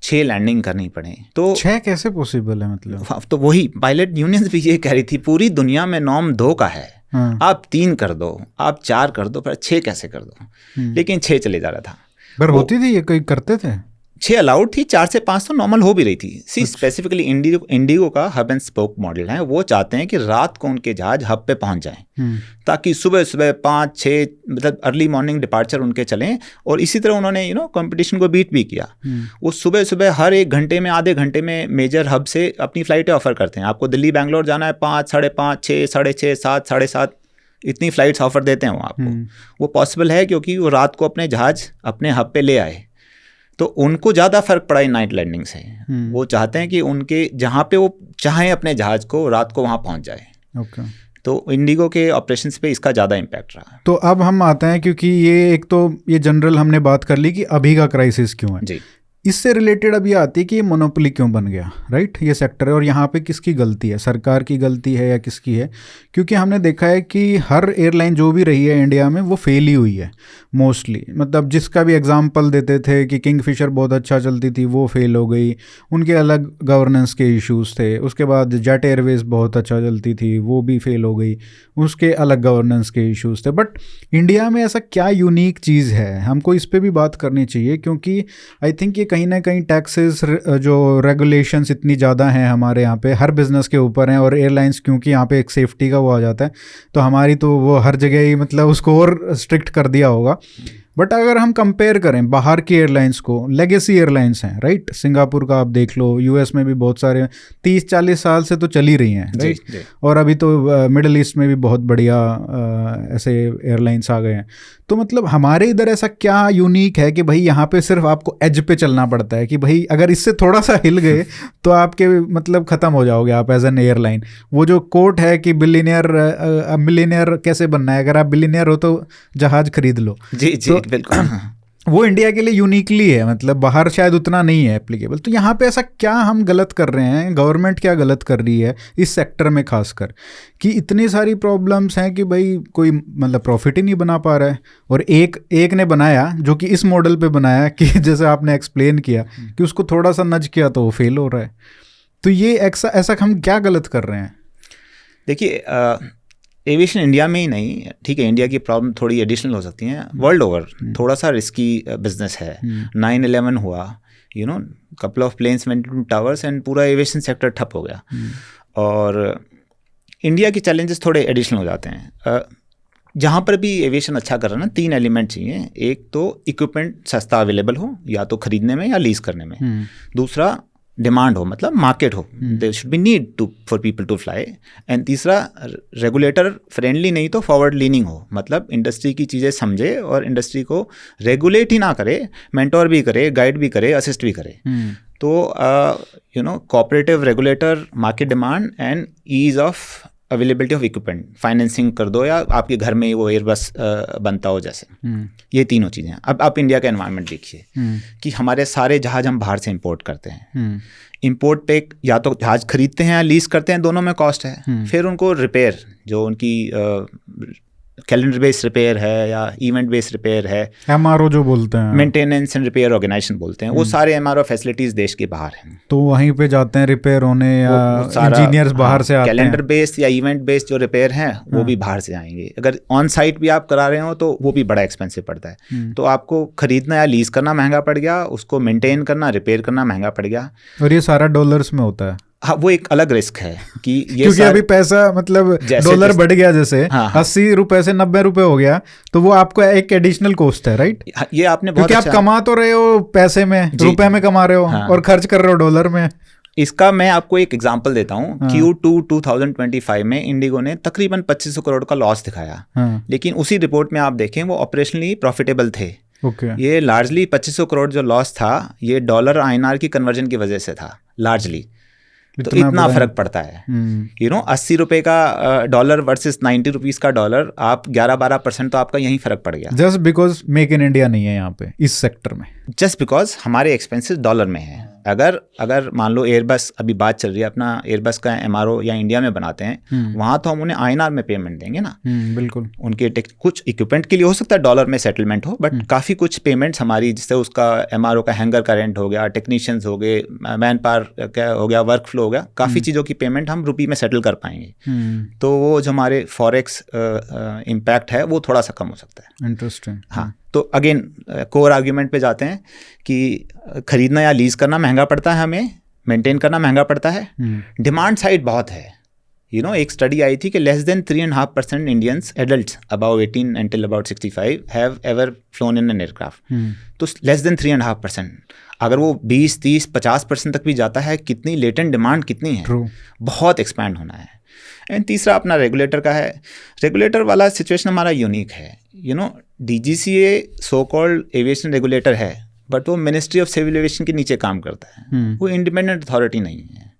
6 लैंडिंग करनी पड़े तो 6 कैसे पॉसिबल है? मतलब तो वही पायलट यूनियंस भी ये कह रही थी, पूरी दुनिया में नॉर्म 2 का है, आप 3 कर दो, आप 4 कर दो, पर 6 कैसे कर दो? लेकिन 6 चले जा रहा था। पर होती थी ये, कोई करते थे? 6 अलाउड थी, 4 से 5 तो नॉर्मल हो भी रही थी। सी स्पेसिफिकली इंडिगो का हब एंड स्पोक मॉडल है। वो चाहते हैं कि रात को उनके जहाज हब पे पहुंच जाएं, ताकि सुबह सुबह 5-6 मतलब अर्ली मॉर्निंग डिपार्चर उनके चलें। और इसी तरह उन्होंने कंपटीशन को बीट भी किया। वो सुबह सुबह हर 1 घंटे में, आधे घंटे में मेजर हब से अपनी फ्लाइटें ऑफर करते हैं। आपको दिल्ली बैंगलोर जाना है, 5, 5:30, 6, 6:30, 7, 7:30 इतनी फ्लाइट्स ऑफर देते हैं वो आपको। वो पॉसिबल है क्योंकि वो रात को अपने जहाज अपने हब पे ले आए। तो उनको ज़्यादा फर्क पड़ा इन नाइट लैंडिंग से। वो चाहते हैं कि उनके जहाँ पे वो चाहें अपने जहाज को रात को वहाँ पहुँच जाए। तो इंडिगो के ऑपरेशंस पे इसका ज़्यादा इम्पैक्ट रहा। तो अब हम आते हैं, क्योंकि ये एक तो ये जनरल हमने बात कर ली कि अभी का क्राइसिस क्यों है जी। इससे रिलेटेड अब ये आती है कि ये मोनोपोली क्यों बन गया, राइट? ये सेक्टर है, और यहाँ पे किसकी गलती है, सरकार की गलती है या किसकी है? क्योंकि हमने देखा है कि हर एयरलाइन जो भी रही है इंडिया में वो फेल ही हुई है मोस्टली। मतलब जिसका भी एग्जांपल देते थे कि किंगफिशर बहुत अच्छा चलती थी, वो फेल हो गई, उनके अलग गवर्नेंस के इश्यूज़ थे। उसके बाद जेट एयरवेज बहुत अच्छा चलती थी, वो भी फेल हो गई, उसके अलग गवर्नेंस के इश्यूज़ थे। बट इंडिया में ऐसा क्या यूनिक चीज़ है, हमको इस पर भी बात करनी चाहिए, क्योंकि आई थिंक ये कहीं ना कहीं टैक्सेस जो रेगुलेशंस इतनी ज़्यादा हैं हमारे यहाँ पे हर बिज़नेस के ऊपर हैं, और एयरलाइंस क्योंकि यहाँ पे एक सेफ्टी का वो आ जाता है, तो हमारी तो वो हर जगह ही मतलब उसको और स्ट्रिक्ट कर दिया होगा। बट अगर हम कंपेयर करें बाहर की एयरलाइंस को, लेगेसी एयरलाइंस हैं, राइट? सिंगापुर का आप देख लो, यूएस में भी बहुत सारे 30-40 साल से तो चली रही हैं, राइट? और अभी तो मिडल ईस्ट में भी बहुत बढ़िया ऐसे एयरलाइंस आ गए हैं। तो मतलब हमारे इधर ऐसा क्या यूनिक है कि भाई यहाँ पे सिर्फ आपको एज पे चलना पड़ता है कि भाई अगर इससे थोड़ा सा हिल गए तो आपके मतलब ख़त्म हो जाओगे आप एज एन एयरलाइन। वो जो कोट है कि बिलियनियर कैसे बनना है, अगर आप बिलियनियर हो तो जहाज़ खरीद लो। जी जी, बिल्कुल। वो इंडिया के लिए यूनिकली है, मतलब बाहर शायद उतना नहीं है एप्लीकेबल। तो यहाँ पे ऐसा क्या हम गलत कर रहे हैं, गवर्नमेंट क्या गलत कर रही है इस सेक्टर में खासकर, कि इतनी सारी प्रॉब्लम्स हैं कि भाई कोई मतलब प्रॉफिट ही नहीं बना पा रहा है। और एक ने बनाया जो कि इस मॉडल पे बनाया कि जैसे आपने एक्सप्लेन किया कि उसको थोड़ा सा नज किया तो वो फेल हो रहा है। तो ये ऐसा हम क्या गलत कर रहे हैं? देखिए, एविएशन इंडिया में ही नहीं, ठीक है, इंडिया की प्रॉब्लम थोड़ी एडिशनल हो सकती हैं, वर्ल्ड ओवर थोड़ा सा रिस्की बिजनेस है। 9/11 हुआ, couple of planes went to towers and पूरा एविएशन सेक्टर ठप हो गया। और इंडिया के चैलेंजेस थोड़े एडिशनल हो जाते हैं। जहाँ पर भी एविएशन अच्छा कर रहा है ना, 3 एलिमेंट चाहिए। एक तो इक्विपमेंट सस्ता अवेलेबल हो, या तो खरीदने में या लीज करने में। दूसरा डिमांड हो, मतलब मार्केट हो, there should be need to for people to fly. And तीसरा रेगुलेटर फ्रेंडली नहीं तो फॉरवर्ड लीनिंग हो, मतलब इंडस्ट्री की चीज़ें समझे और इंडस्ट्री को रेगुलेट ही ना करे, मेंटोर भी करे, गाइड भी करे, असिस्ट भी करे। तो cooperative regulator, market demand and ease of availability of equipment, financing कर दो या आपके घर में ही वो एयरबस बनता हो जैसे। ये तीनों चीज़ें। अब आप इंडिया का एनवायरनमेंट देखिए कि हमारे सारे जहाज हम बाहर से इंपोर्ट करते हैं। इंपोर्ट पे या तो जहाज खरीदते हैं या लीज करते हैं, दोनों में कॉस्ट है। फिर उनको रिपेयर, जो उनकी कैलेंडर बेस्ड रिपेयर है या इवेंट बेस्ड रिपेयर है, MRO जो बोलते हैं, मेंटेनेंस एंड रिपेयर ऑर्गेनाइजेशन बोलते हैं, वो सारे MRO फैसिलिटीज देश के बाहर हैं। तो वहीं पे जाते हैं रिपेयर होने, या इंजीनियर्स बाहर से आते हैं। कैलेंडर बेस्ड या इवेंट बेस्ड जो रिपेयर हैं वो भी बाहर से आएंगे। अगर ऑन साइट भी आप करा रहे हो तो वो भी बड़ा एक्सपेंसिव पड़ता है। तो आपको खरीदना या लीज करना महंगा पड़ गया, उसको मेंटेन करना, रिपेयर करना महंगा पड़ गया। और ये सारा डॉलर्स में होता है। हाँ, वो एक अलग रिस्क है कि ये क्योंकि अभी पैसा मतलब डॉलर बढ़ गया, जैसे 80 रुपए से 90 रुपए हो गया, तो वो आपको एक एडिशनल कॉस्ट है, राइट? ये आपने बहुत क्योंकि आप कमा तो रहे हो पैसे में, रुपए में कमा रहे हो, और खर्च कर रहे हो डॉलर में। इसका मैं आपको एक एग्जांपल देता हूँ। Q2 2025 में इंडिगो ने तकरीबन 2500 करोड़ का लॉस दिखाया, लेकिन उसी रिपोर्ट में आप देखें वो ऑपरेशनली प्रॉफिटेबल थे। ये लार्जली 2500 करोड़ जो लॉस था, ये डॉलर INR की कन्वर्जन की वजह से था लार्जली। तो इतना फर्क पड़ता है। 80 रुपए का डॉलर वर्सेस 90 रुपीज का डॉलर, आप 11-12% तो आपका यहीं फर्क पड़ गया। Just because make in India नहीं है यहाँ पे इस सेक्टर में, जस्ट बिकॉज हमारे एक्सपेंसेस डॉलर में है। अगर मान लो एयरबस, अभी बात चल रही है, अपना एयरबस का MRO या इंडिया में बनाते हैं, वहाँ तो हम उन्हें INR में पेमेंट देंगे ना। बिल्कुल। उनके कुछ इक्विपमेंट के लिए हो सकता है डॉलर में सेटलमेंट हो, बट काफ़ी कुछ पेमेंट्स हमारी, जिससे उसका MRO का हैंगर का रेंट हो गया, टेक्नीशियंस हो गए, मैन पावर क्या हो गया, वर्क फ्लो हो गया, काफ़ी चीज़ों की पेमेंट हम रुपये में सेटल कर पाएंगे। तो वो जो हमारे फॉरेक्स इम्पैक्ट है वो थोड़ा सा कम हो सकता है। इंटरेस्टिंग। हाँ, तो अगेन कोर आर्ग्यूमेंट पे जाते हैं कि खरीदना या लीज करना महंगा पड़ता है, हमें मेंटेन करना महंगा पड़ता है। डिमांड साइड बहुत है। एक स्टडी आई थी कि less than 3.5% Indians adults about 18 until about 65 have ever flown in an aircraft. तो लेस देन 3.5%, अगर वो 20, 30, 50% तक भी जाता है, कितनी लेटेंट डिमांड कितनी है। बहुत एक्सपैंड होना है। एंड तीसरा अपना रेगुलेटर का है। रेगुलेटर वाला सिचुएशन हमारा यूनिक है। DGCA so called aviation regulator है, बट वो मिनिस्ट्री ऑफ सिविल एविएशन के नीचे काम करता है। वो इंडिपेंडेंट अथॉरिटी नहीं है।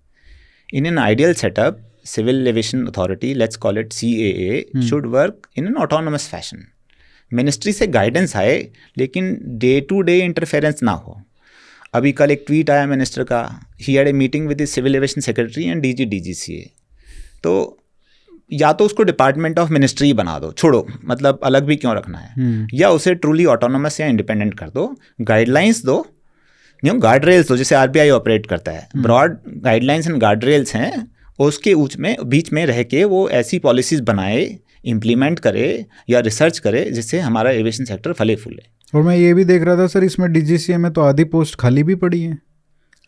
In an ideal setup, civil aviation authority, let's call it CAA, should work in an autonomous fashion. Ministry से गाइडेंस आए, लेकिन डे टू डे इंटरफेरेंस ना हो। अभी कल एक ट्वीट आया मिनिस्टर का, he had a meeting with the civil aviation secretary and DG DGCA। तो या तो उसको डिपार्टमेंट ऑफ मिनिस्ट्री बना दो, छोड़ो, मतलब अलग भी क्यों रखना है, या उसे ट्रूली ऑटोनोमस या इंडिपेंडेंट कर दो, गाइडलाइंस दो, गार्ड रेल्स दो, जैसे RBI ऑपरेट करता है। Broad guidelines and guard rails हैं, उसके बीच में रह के वो ऐसी पॉलिसीज बनाए, इम्प्लीमेंट करे या रिसर्च करे, जिससे हमारा एविएशन सेक्टर फले फूले। और मैं ये भी देख रहा था सर, इसमें DGCA में तो आधी पोस्ट खाली भी पड़ी है।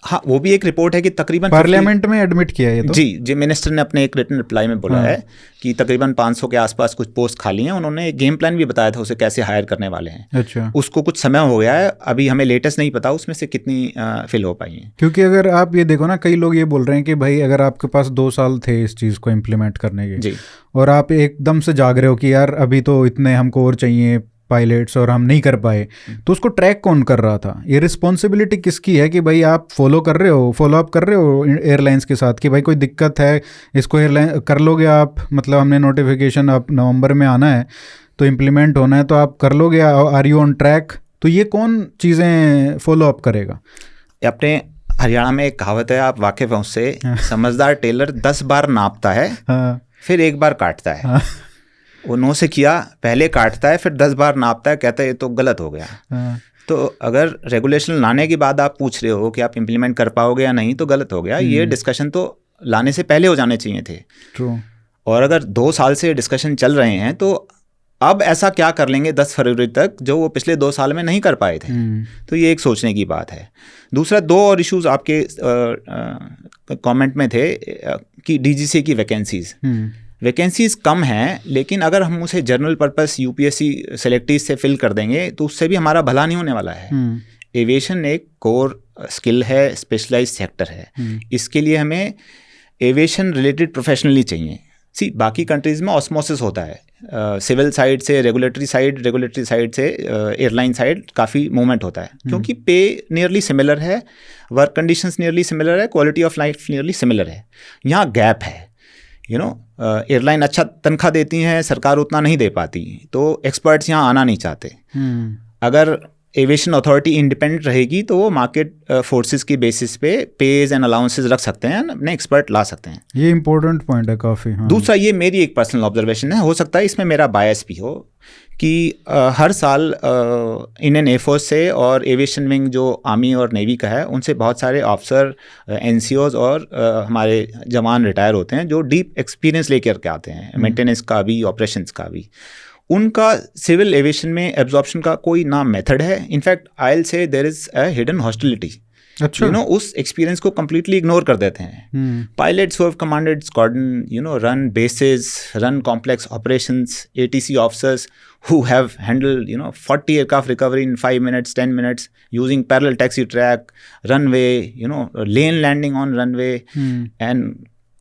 हाँ, वो भी एक रिपोर्ट है कि तकरीबन पार्लियामेंट में एडमिट किया है। तो जी मिनिस्टर ने अपने एक रिटन रिप्लाई में बोला है कि तकरीबन 500 के आसपास कुछ पोस्ट खाली हैं। उन्होंने एक गेम प्लान भी बताया था उसे कैसे हायर करने वाले हैं। अच्छा, उसको कुछ समय हो गया है, अभी हमें लेटेस्ट नहीं पता उसमें से कितनी फिल हो पाई हैं। क्योंकि अगर आप ये देखो ना, कई लोग ये बोल रहे हैं कि भाई अगर आपके पास 2 साल थे इस चीज़ को इम्प्लीमेंट करने के, जी, और आप एकदम से जाग रहे हो कि यार अभी तो इतने हमको और चाहिए पायलट्स और हम नहीं कर पाए, तो उसको ट्रैक कौन कर रहा था? ये रिस्पॉन्सिबिलिटी किसकी है कि भाई आप फॉलो अप कर रहे हो एयरलाइंस के साथ कि भाई कोई दिक्कत है, इसको एयरलाइन कर लोगे आप, मतलब हमने नोटिफिकेशन अब नवंबर में आना है तो इम्प्लीमेंट होना है, तो आप कर लोगे, आर यू ऑन ट्रैक? तो ये कौन चीज़ें फॉलो अप करेगा? अपने हरियाणा में एक कहावत है, आप वाकिफ हैं उससे, समझदार टेलर 10 बार नापता है, फिर 1 बार काटता है। वो 9 से किया, पहले काटता है, फिर 10 बार नापता है, कहता है ये तो गलत हो गया। तो अगर रेगुलेशन लाने के बाद आप पूछ रहे हो कि आप इम्प्लीमेंट कर पाओगे या नहीं, तो गलत हो गया। ये डिस्कशन तो लाने से पहले हो जाने चाहिए थे। True. और अगर 2 साल से डिस्कशन चल रहे हैं, तो अब ऐसा क्या कर लेंगे 10 फरवरी तक जो वो पिछले 2 साल में नहीं कर पाए थे। तो ये एक सोचने की बात है। दूसरा, 2 और इश्यूज आपके कमेंट में थे कि DGCA की वैकेंसीज। वैकेंसीज कम हैं, लेकिन अगर हम उसे जनरल पर्पस यूपीएससी सेलेक्टिव से फिल कर देंगे तो उससे भी हमारा भला नहीं होने वाला है। एविएशन एक कोर स्किल है, स्पेशलाइज्ड सेक्टर है, इसके लिए हमें एविएशन रिलेटेड प्रोफेशनली चाहिए। बाकी कंट्रीज़ में ऑस्मोसिस होता है, सिविल साइड से रेगुलेटरी साइड से एयरलाइन साइड काफ़ी मूवमेंट होता है, क्योंकि पे नियरली सिमिलर है, वर्क कंडीशंस नियरली सिमिलर है, quality of life nearly similar है। यहाँ गैप है, एयरलाइन अच्छा तनख्वाह देती हैं, सरकार उतना नहीं दे पाती, तो एक्सपर्ट्स यहाँ आना नहीं चाहते। अगर एविएशन अथॉरिटी इंडिपेंडेंट रहेगी तो वो मार्केट फोर्सेस की बेसिस पे पेज एंड अलाउंसेस रख सकते हैं, अपने एक्सपर्ट ला सकते हैं। ये इंपॉर्टेंट पॉइंट है काफ़ी। हाँ। दूसरा, ये मेरी एक पर्सनल ऑब्जर्वेशन है, हो सकता है इसमें मेरा बायस भी हो, कि हर साल इंडियन एयरफोर्स से और एविएशन विंग जो आर्मी और नेवी का है उनसे बहुत सारे ऑफिसर, एनसीओज और हमारे जवान रिटायर होते हैं जो डीप एक्सपीरियंस लेकर के आते हैं, मेंटेनेंस का भी, ऑपरेशंस का भी। उनका सिविल एविएशन में एब्जॉर्प्शन का कोई ना मेथड है। In fact I will say there is a hidden hostility. अच्छा, उस एक्सपीरियंस को कंप्लीटली इग्नोर कर देते हैं। Pilots who have commanded squadron, run bases, run complex operations, ATC officers who have handled 40 aircraft recovery in 5 minutes, 10 minutes using parallel taxi track, runway, lane landing on runway, and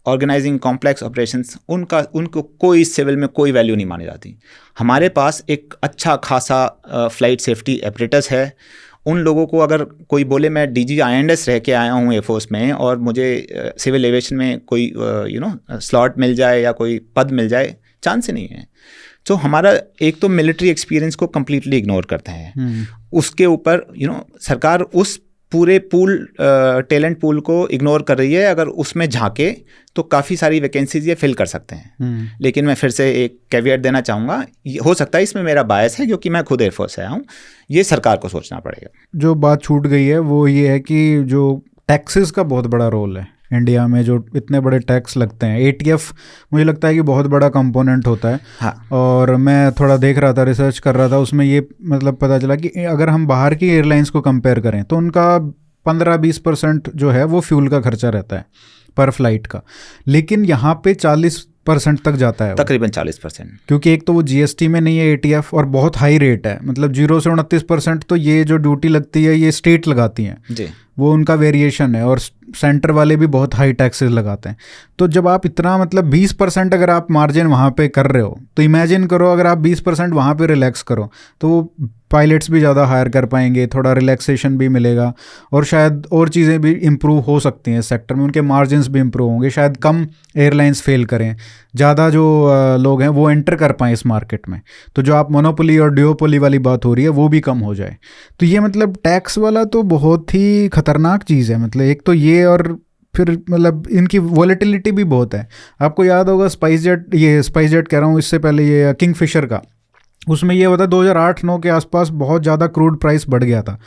organising complex operations, उनको कोई civil में कोई value नहीं मानी जाती। हमारे पास एक अच्छा खासा फ्लाइट सेफ्टी एपरेटस है। उन लोगों को अगर कोई बोले मैं DG INS रह के आया हूँ एयरफोर्स में और मुझे सिविल एविएशन में कोई स्लॉट मिल जाए या कोई पद मिल जाए, चांस ही नहीं है। तो हमारा एक तो मिलिट्री एक्सपीरियंस को कम्प्लीटली इग्नोर करते हैं, उसके ऊपर सरकार उस पूरे टैलेंट पूल को इग्नोर कर रही है। अगर उसमें झांके तो काफ़ी सारी वैकेंसीज ये फिल कर सकते हैं। लेकिन मैं फिर से एक कैविएट देना चाहूँगा, हो सकता है इसमें मेरा बायस है क्योंकि मैं खुद एयरफोर्स से आया हूँ, ये सरकार को सोचना पड़ेगा। जो बात छूट गई है वो ये है कि जो टैक्सेस का बहुत बड़ा रोल है इंडिया में, जो इतने बड़े टैक्स लगते हैं। ATF मुझे लगता है कि बहुत बड़ा कंपोनेंट होता है। हाँ। और मैं थोड़ा देख रहा था, रिसर्च कर रहा था, उसमें ये मतलब पता चला कि अगर हम बाहर की एयरलाइंस को कंपेयर करें तो उनका 15-20% जो है वो फ्यूल का खर्चा रहता है पर फ्लाइट का, लेकिन यहाँ पे 40% तक जाता है, तकरीबन 40%, क्योंकि एक तो वो GST में नहीं है ATF, और बहुत हाई रेट है, मतलब 0 से 29%। तो ये जो ड्यूटी लगती है ये स्टेट लगाती हैं जी, वो उनका वेरिएशन है, और सेंटर वाले भी बहुत हाई टैक्सेस लगाते हैं। तो जब आप इतना मतलब 20% अगर आप मार्जिन वहाँ पे कर रहे हो, तो इमेजिन करो अगर आप 20% वहाँ पे रिलैक्स करो तो पायलट्स भी ज़्यादा हायर कर पाएंगे, थोड़ा रिलैक्सेशन भी मिलेगा, और शायद और चीज़ें भी इम्प्रूव हो सकती हैं सेक्टर में, उनके मार्जिन्स भी इम्प्रूव होंगे, शायद कम एयरलाइंस फेल करें, ज़्यादा जो लोग हैं वो एंटर कर पाएँ इस मार्केट में। तो जो आप मोनोपोली और ड्यूओपोली वाली बात हो रही है वो भी कम हो जाए। तो ये मतलब टैक्स वाला तो बहुत ही खतरनाक चीज़ है। मतलब एक तो ये, और फिर मतलब इनकी वॉलेटिलिटी भी बहुत है। आपको याद होगा स्पाइस जेट कह रहा हूँ, इससे पहले ये किंगफिशर का, उसमें ये होता 2008-9 के आसपास बहुत ज़्यादा क्रूड प्राइस बढ़ गया था।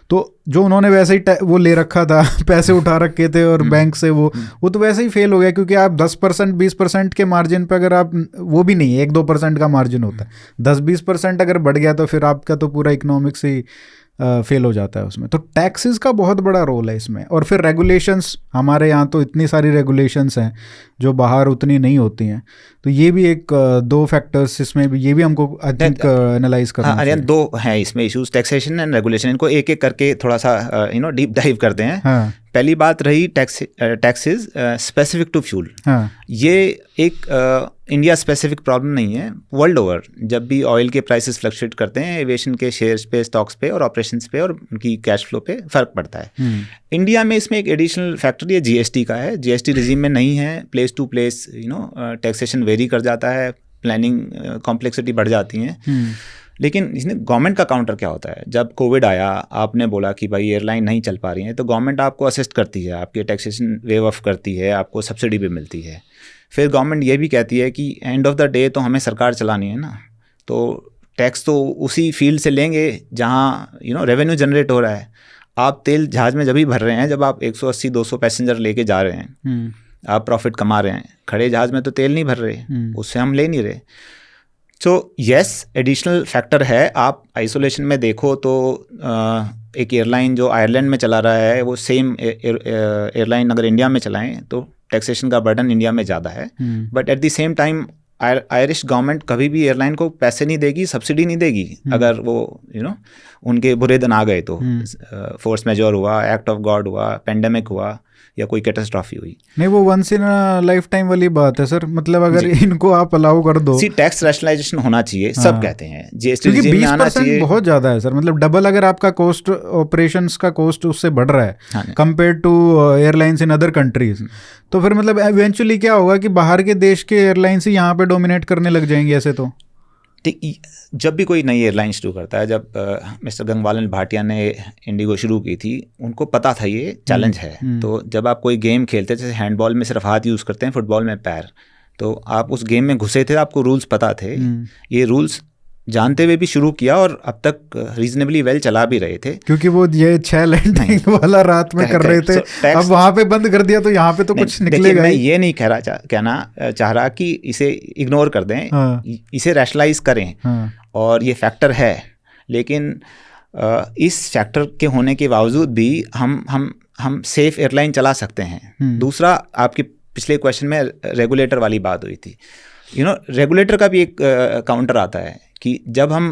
तो जो उन्होंने वैसे ही वो ले रखा था, पैसे उठा रखे थे और बैंक से वो तो वैसे ही फेल हो गया, क्योंकि आप 10% 20% के मार्जिन पे अगर आप, वो भी नहीं 1-2% का मार्जिन होता है, 10-20% अगर बढ़ गया तो फिर आपका तो पूरा इकोनॉमिक्स ही फेल हो जाता है उसमें। तो टैक्सेस का बहुत बड़ा रोल है इसमें। और फिर रेगुलेशंस, हमारे यहाँ तो इतनी सारी रेगुलेशंस हैं जो बाहर उतनी नहीं होती हैं। तो ये भी एक 2 फैक्टर्स इसमें भी, ये भी हमको आई थिंक एनालाइज करना चाहिए। 2 हैं इसमें इश्यूज, टैक्सेशन एंड रेगुलेशन। इनको एक एक करके थोड़ा सा डीप डाइव करते हैं। हाँ। पहली बात रही टैक्सेस स्पेसिफिक टू फ्यूल। हाँ। ये एक इंडिया स्पेसिफिक प्रॉब्लम नहीं है, वर्ल्ड ओवर जब भी ऑयल के प्राइसेस फ्लक्चुएट करते हैं, एविएशन के शेयर्स पे, स्टॉक्स पे और ऑपरेशंस पे और उनकी कैश फ्लो पे फ़र्क पड़ता है। इंडिया में इसमें एक एडिशनल फैक्टर ये GST का है। GST रिजीम में नहीं है, place to place taxation vary कर जाता है, प्लानिंग कॉम्प्लेक्सिटी बढ़ जाती हैं। लेकिन इसमें गवर्नमेंट का काउंटर क्या होता है? जब कोविड आया, आपने बोला कि भाई एयरलाइन नहीं चल पा रही है, तो गवर्नमेंट आपको असिस्ट करती है, आपकी टैक्सेशन वेव ऑफ करती है, आपको सब्सिडी भी मिलती है। फिर गवर्नमेंट ये भी कहती है कि एंड ऑफ द डे तो हमें सरकार चलानी है ना, तो टैक्स तो उसी फील्ड से लेंगे जहाँ रेवेन्यू जनरेट हो रहा है। आप तेल जहाज़ में जब भी भर रहे हैं जब आप 180-200 पैसेंजर लेके जा रहे हैं, आप प्रॉफिट कमा रहे हैं। खड़े जहाज़ में तो तेल नहीं भर रहे, उससे हम ले नहीं रहे। सो यस, एडिशनल फैक्टर है। आप आइसोलेशन में देखो तो एक एयरलाइन जो आयरलैंड में चला रहा है, वो सेम एयरलाइन अगर इंडिया में चलाएं तो टैक्सेशन का बर्डन इंडिया में ज़्यादा है, but at the same time Irish government कभी भी एयरलाइन को पैसे नहीं देगी, सब्सिडी नहीं देगी अगर वो उनके बुरे दिन आ गए तो, फोर्स मेजोर हुआ, एक्ट ऑफ गॉड हुआ, पेंडेमिक हुआ या कोई कैटास्ट्रॉफी हुई। नहीं, वो वंस इन लाइफ टाइम वाली बात है सर, मतलब अगर इनको आप अलाउ कर दो। टैक्स रैशनलाइजेशन होना चाहिए, सब कहते हैं, जीएसटी क्योंकि में आना चाहिए। बहुत ज़्यादा है सर, मतलब डबल अगर आपका कॉस्ट, ऑपरेशंस का कॉस्ट उससे बढ़ रहा है compare to airlines in other countries, तो फिर मतलब इवेंचुअली क्या होगा कि बाहर के देश के एयरलाइंस ही यहाँ पे डोमिनेट करने लग जाएंगे ऐसे तो। जब भी कोई नई एयरलाइन शुरू करता है, जब मिस्टर गंगवाल भाटिया ने इंडिगो शुरू की थी, उनको पता था ये चैलेंज है। तो जब आप कोई गेम खेलते, जैसे हैंडबॉल में सिर्फ हाथ यूज़ करते हैं, फुटबॉल में पैर, तो आप उस गेम में घुसे थे, आपको रूल्स पता थे, ये रूल्स जानते हुए भी शुरू किया और अब तक रीजनेबली वेल चला भी रहे थे। क्योंकि वो ये 6 लैंडिंग वाला रात में कर रहे थे, अब वहाँ पे बंद कर दिया तो यहाँ पे तो कुछ निकलेगा। मैं ये नहीं कहना चाह रहा कि इसे इग्नोर कर दें, इसे रैशनलाइज करें, और ये फैक्टर है, लेकिन इस फैक्टर के होने के बावजूद भी हम सेफ एयरलाइन चला सकते हैं। दूसरा, आपके पिछले क्वेश्चन में रेगुलेटर वाली बात हुई थी, रेगुलेटर का भी एक काउंटर आता है कि जब हम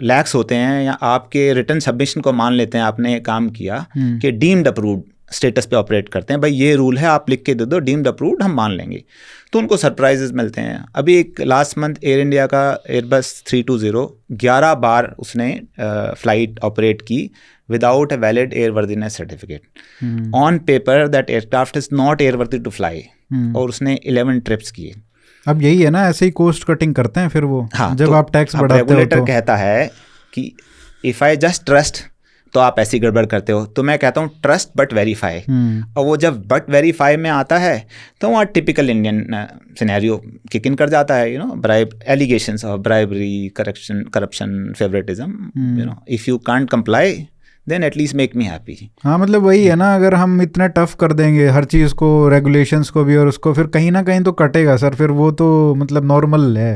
लैक्स होते हैं या आपके रिटर्न सबमिशन को मान लेते हैं आपने काम किया कि डीम्ड अप्रूव्ड स्टेटस पे ऑपरेट करते हैं, भाई ये रूल है, आप लिख के दे दो डीम्ड अप्रूव्ड, हम मान लेंगे, तो उनको सरप्राइजेस मिलते हैं। अभी एक लास्ट मंथ एयर इंडिया का एयरबस 320 11 बार उसने फ्लाइट ऑपरेट की without a valid airworthiness certificate. On paper that aircraft is not airworthy to fly, और उसने 11 ट्रिप्स किए। अब यही है ना, ऐसे ही कोस्ट कटिंग करते हैं फिर वो। हाँ, जब तो आप टैक्स बढ़ाते हो रेगुलेटर कहता है कि इफ आई जस्ट ट्रस्ट, तो आप ऐसी गड़बड़ करते हो, तो मैं कहता हूँ ट्रस्ट बट वेरीफाई। और वो जब बट वेरीफाई में आता है तो वहाँ typical Indian scenario kick in कर जाता है, bribe, allegations of bribery, corruption, favouritism. If you can't comply then at least make me happy. हाँ, मतलब वही है ना, अगर हम इतना टफ कर देंगे हर चीज़ को, रेगुलेशंस को भी, और उसको फिर कहीं ना कहीं तो कटेगा सर, फिर वो तो मतलब नॉर्मल है।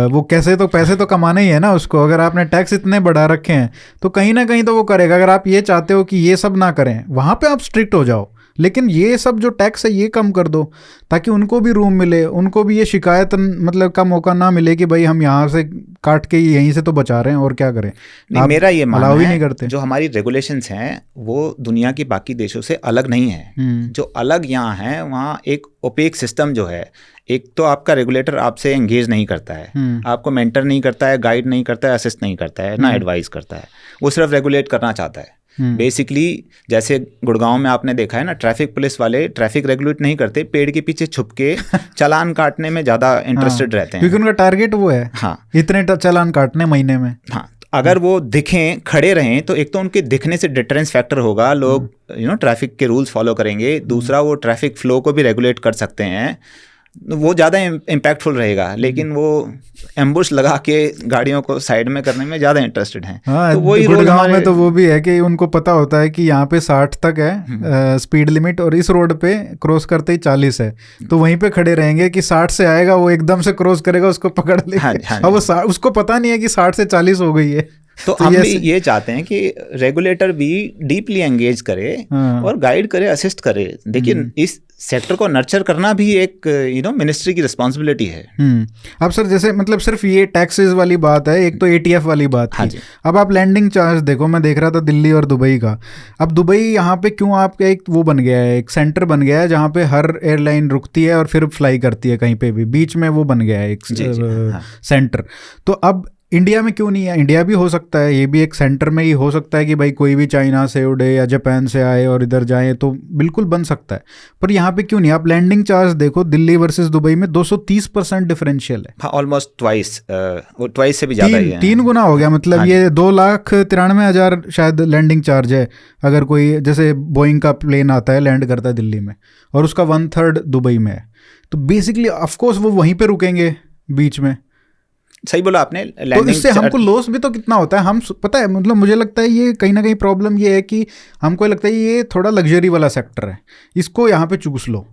वो कैसे तो पैसे तो कमाने ही है ना उसको, अगर आपने टैक्स इतने बढ़ा रखे हैं तो कहीं ना कहीं तो वो करेगा। अगर आप ये चाहते हो कि ये सब ना करें, वहाँ पे आप स्ट्रिक्ट हो जाओ, लेकिन ये सब जो टैक्स है ये कम कर दो, ताकि उनको भी रूम मिले, उनको भी ये शिकायत मतलब का मौका ना मिले कि भाई हम यहाँ से काट के यहीं से तो बचा रहे हैं और क्या करें। नहीं, मेरा ये मानना है नहीं करते। जो हमारी रेगुलेशंस हैं वो दुनिया की बाकी देशों से अलग नहीं है। जो अलग यहाँ है, वहाँ एक ओपेक सिस्टम जो है, एक तो आपका रेगुलेटर आपसे एंगेज नहीं करता है, आपको मेंटर नहीं करता है, गाइड नहीं करता है, असिस्ट नहीं करता है, ना एडवाइस करता है, वो सिर्फ रेगुलेट करना चाहता है। बेसिकली जैसे गुड़गांव में आपने देखा है ना, ट्रैफिक पुलिस वाले ट्रैफिक रेगुलेट नहीं करते, पेड़ के पीछे छुप के चालान काटने में ज़्यादा इंटरेस्टेड रहते हैं, क्योंकि उनका टारगेट वो है। हाँ, इतने चालान काटने महीने में। हाँ, अगर वो दिखें, खड़े रहें, तो एक तो उनके दिखने से डिटरेंस फैक्टर होगा, लोग ट्रैफिक के रूल्स फॉलो करेंगे। दूसरा, वो ट्रैफिक फ्लो को भी रेगुलेट कर सकते हैं, वो ज़्यादा इम्पैक्टफुल रहेगा। लेकिन वो एम्बुश लगा के गाड़ियों को साइड में करने में ज़्यादा इंटरेस्टेड हैं। हाँ, तो वही गुड़गांव में तो वो भी है कि उनको पता होता है कि यहाँ पे 60 तक है स्पीड लिमिट, और इस रोड पे क्रॉस करते ही 40 है, तो वहीं पे खड़े रहेंगे कि 60 से आएगा, वो एकदम से क्रॉस करेगा, उसको पकड़ ले। अब वो उसको पता नहीं है कि 60 से 40 हो गई है। तो हम भी ये चाहते हैं कि रेगुलेटर भी डीपली एंगेज करे और गाइड करे, असिस्ट करे। देखिए, इस सेक्टर को नर्चर करना भी एक मिनिस्ट्री की रिस्पॉन्सिबिलिटी है। अब सर जैसे मतलब सिर्फ ये टैक्सेस वाली बात है, एक तो ATF वाली बात थी। अब आप लैंडिंग चार्ज देखो, मैं देख रहा था दिल्ली और दुबई का। अब दुबई यहाँ पे क्यों आपका एक वो बन गया है, एक सेंटर बन गया है जहाँ पे हर एयरलाइन रुकती है और फिर फ्लाई करती है कहीं पे भी, बीच में वो बन गया है एक सेंटर। तो अब इंडिया में क्यों नहीं है? इंडिया भी हो सकता है, ये भी एक सेंटर में ही हो सकता है कि भाई कोई भी चाइना से उड़े या जापान से आए और इधर जाए, तो बिल्कुल बन सकता है। पर यहाँ पे क्यों नहीं? आप लैंडिंग चार्ज देखो, दिल्ली वर्सेस दुबई में 230% डिफरेंशियल है। ऑलमोस्ट ट्वाइस से भी ज़्यादा ही है, 3 गुना हो गया। मतलब हाँ, ये 2,93,000 शायद लैंडिंग चार्ज है। अगर कोई जैसे बोइंग का प्लेन आता है, लैंड करता है दिल्ली में, और उसका 1/3 दुबई में है, तो बेसिकली ऑफकोर्स वो वहीं पर रुकेंगे बीच में। सही बोला आपने। तो इससे हमको लॉस भी तो कितना होता है, हम पता है, मतलब मुझे लगता है ये कहीं ना कहीं प्रॉब्लम ये है कि हमको लगता है ये थोड़ा लग्जरी वाला सेक्टर है, इसको यहाँ पे चूस लो,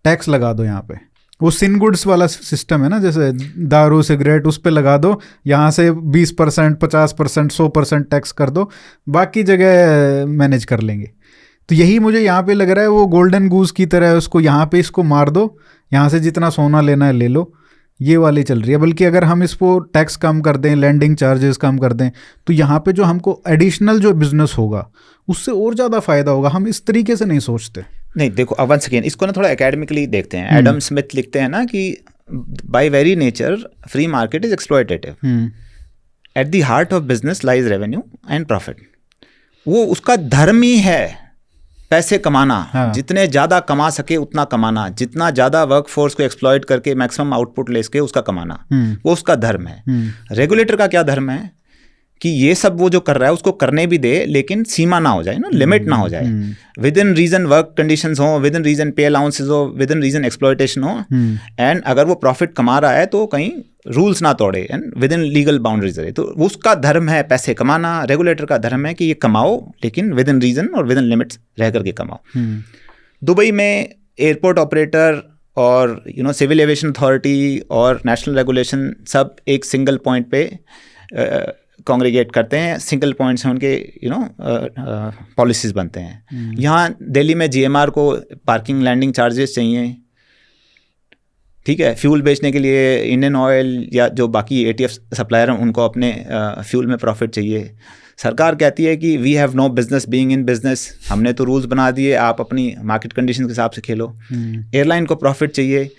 टैक्स लगा दो यहाँ पे। वो सिन गुड्स वाला सिस्टम है ना, जैसे दारू सिगरेट, उस पर लगा दो, यहाँ से 20%, 50%, 100% टैक्स कर दो, बाकी जगह मैनेज कर लेंगे। तो यही मुझे यहाँ पे लग रहा है, वो गोल्डन गूस की तरह है, उसको यहाँ पे इसको मार दो, यहाँ से जितना सोना लेना है ले लो, ये वाली चल रही है। बल्कि अगर हम इसको टैक्स कम कर दें, लैंडिंग चार्जेस कम कर दें, तो यहाँ पे जो हमको एडिशनल जो बिजनेस होगा उससे और ज़्यादा फायदा होगा। हम इस तरीके से नहीं सोचते। नहीं देखो, वंस अगेन इसको ना थोड़ा एकेडमिकली देखते हैं। एडम स्मिथ लिखते हैं ना कि by very nature free market is exploitative, at the heart of business lies revenue and profit. वो उसका धर्म ही है पैसे कमाना। हाँ। जितने ज़्यादा कमा सके उतना कमाना, जितना ज़्यादा वर्क फोर्स को एक्सप्लॉइट करके मैक्सिमम आउटपुट ले सके उसका कमाना, वो उसका धर्म है। रेगुलेटर का क्या धर्म है कि ये सब वो जो कर रहा है उसको करने भी दे, लेकिन सीमा ना हो जाए ना, लिमिट ना हो जाए, within reason work conditions हो, within reason pay allowances हो, विद इन रीजन एक्सप्लॉयटेशन हो, एंड अगर वो प्रॉफिट कमा रहा है तो कहीं रूल्स ना तोड़े and with in legal boundaries रहे। तो उसका धर्म है पैसे कमाना। रेगुलेटर का धर्म है कि ये कमाओ लेकिन विद इन रीजन और विद इन लिमिट्स रह करके कमाओ। दुबई में एयरपोर्ट ऑपरेटर और सिविल एविएशन अथॉरिटी और नेशनल रेगुलेशन सब एक सिंगल पॉइंट पे कॉन्ग्रीगेट करते हैं, सिंगल पॉइंट्स हैं उनके, पॉलिसीज बनते हैं। यहाँ दिल्ली में जीएमआर को पार्किंग लैंडिंग चार्जेस चाहिए, ठीक है, फ्यूल बेचने के लिए इंडियन ऑयल या जो बाकी एटीएफ सप्लायर हैं उनको अपने फ्यूल में प्रॉफिट चाहिए। सरकार कहती है कि we have no business being in business, हमने तो रूल्स बना दिए, आप अपनी मार्केट कंडीशन के हिसाब से खेलो। एयरलाइन को प्रॉफिट चाहिए।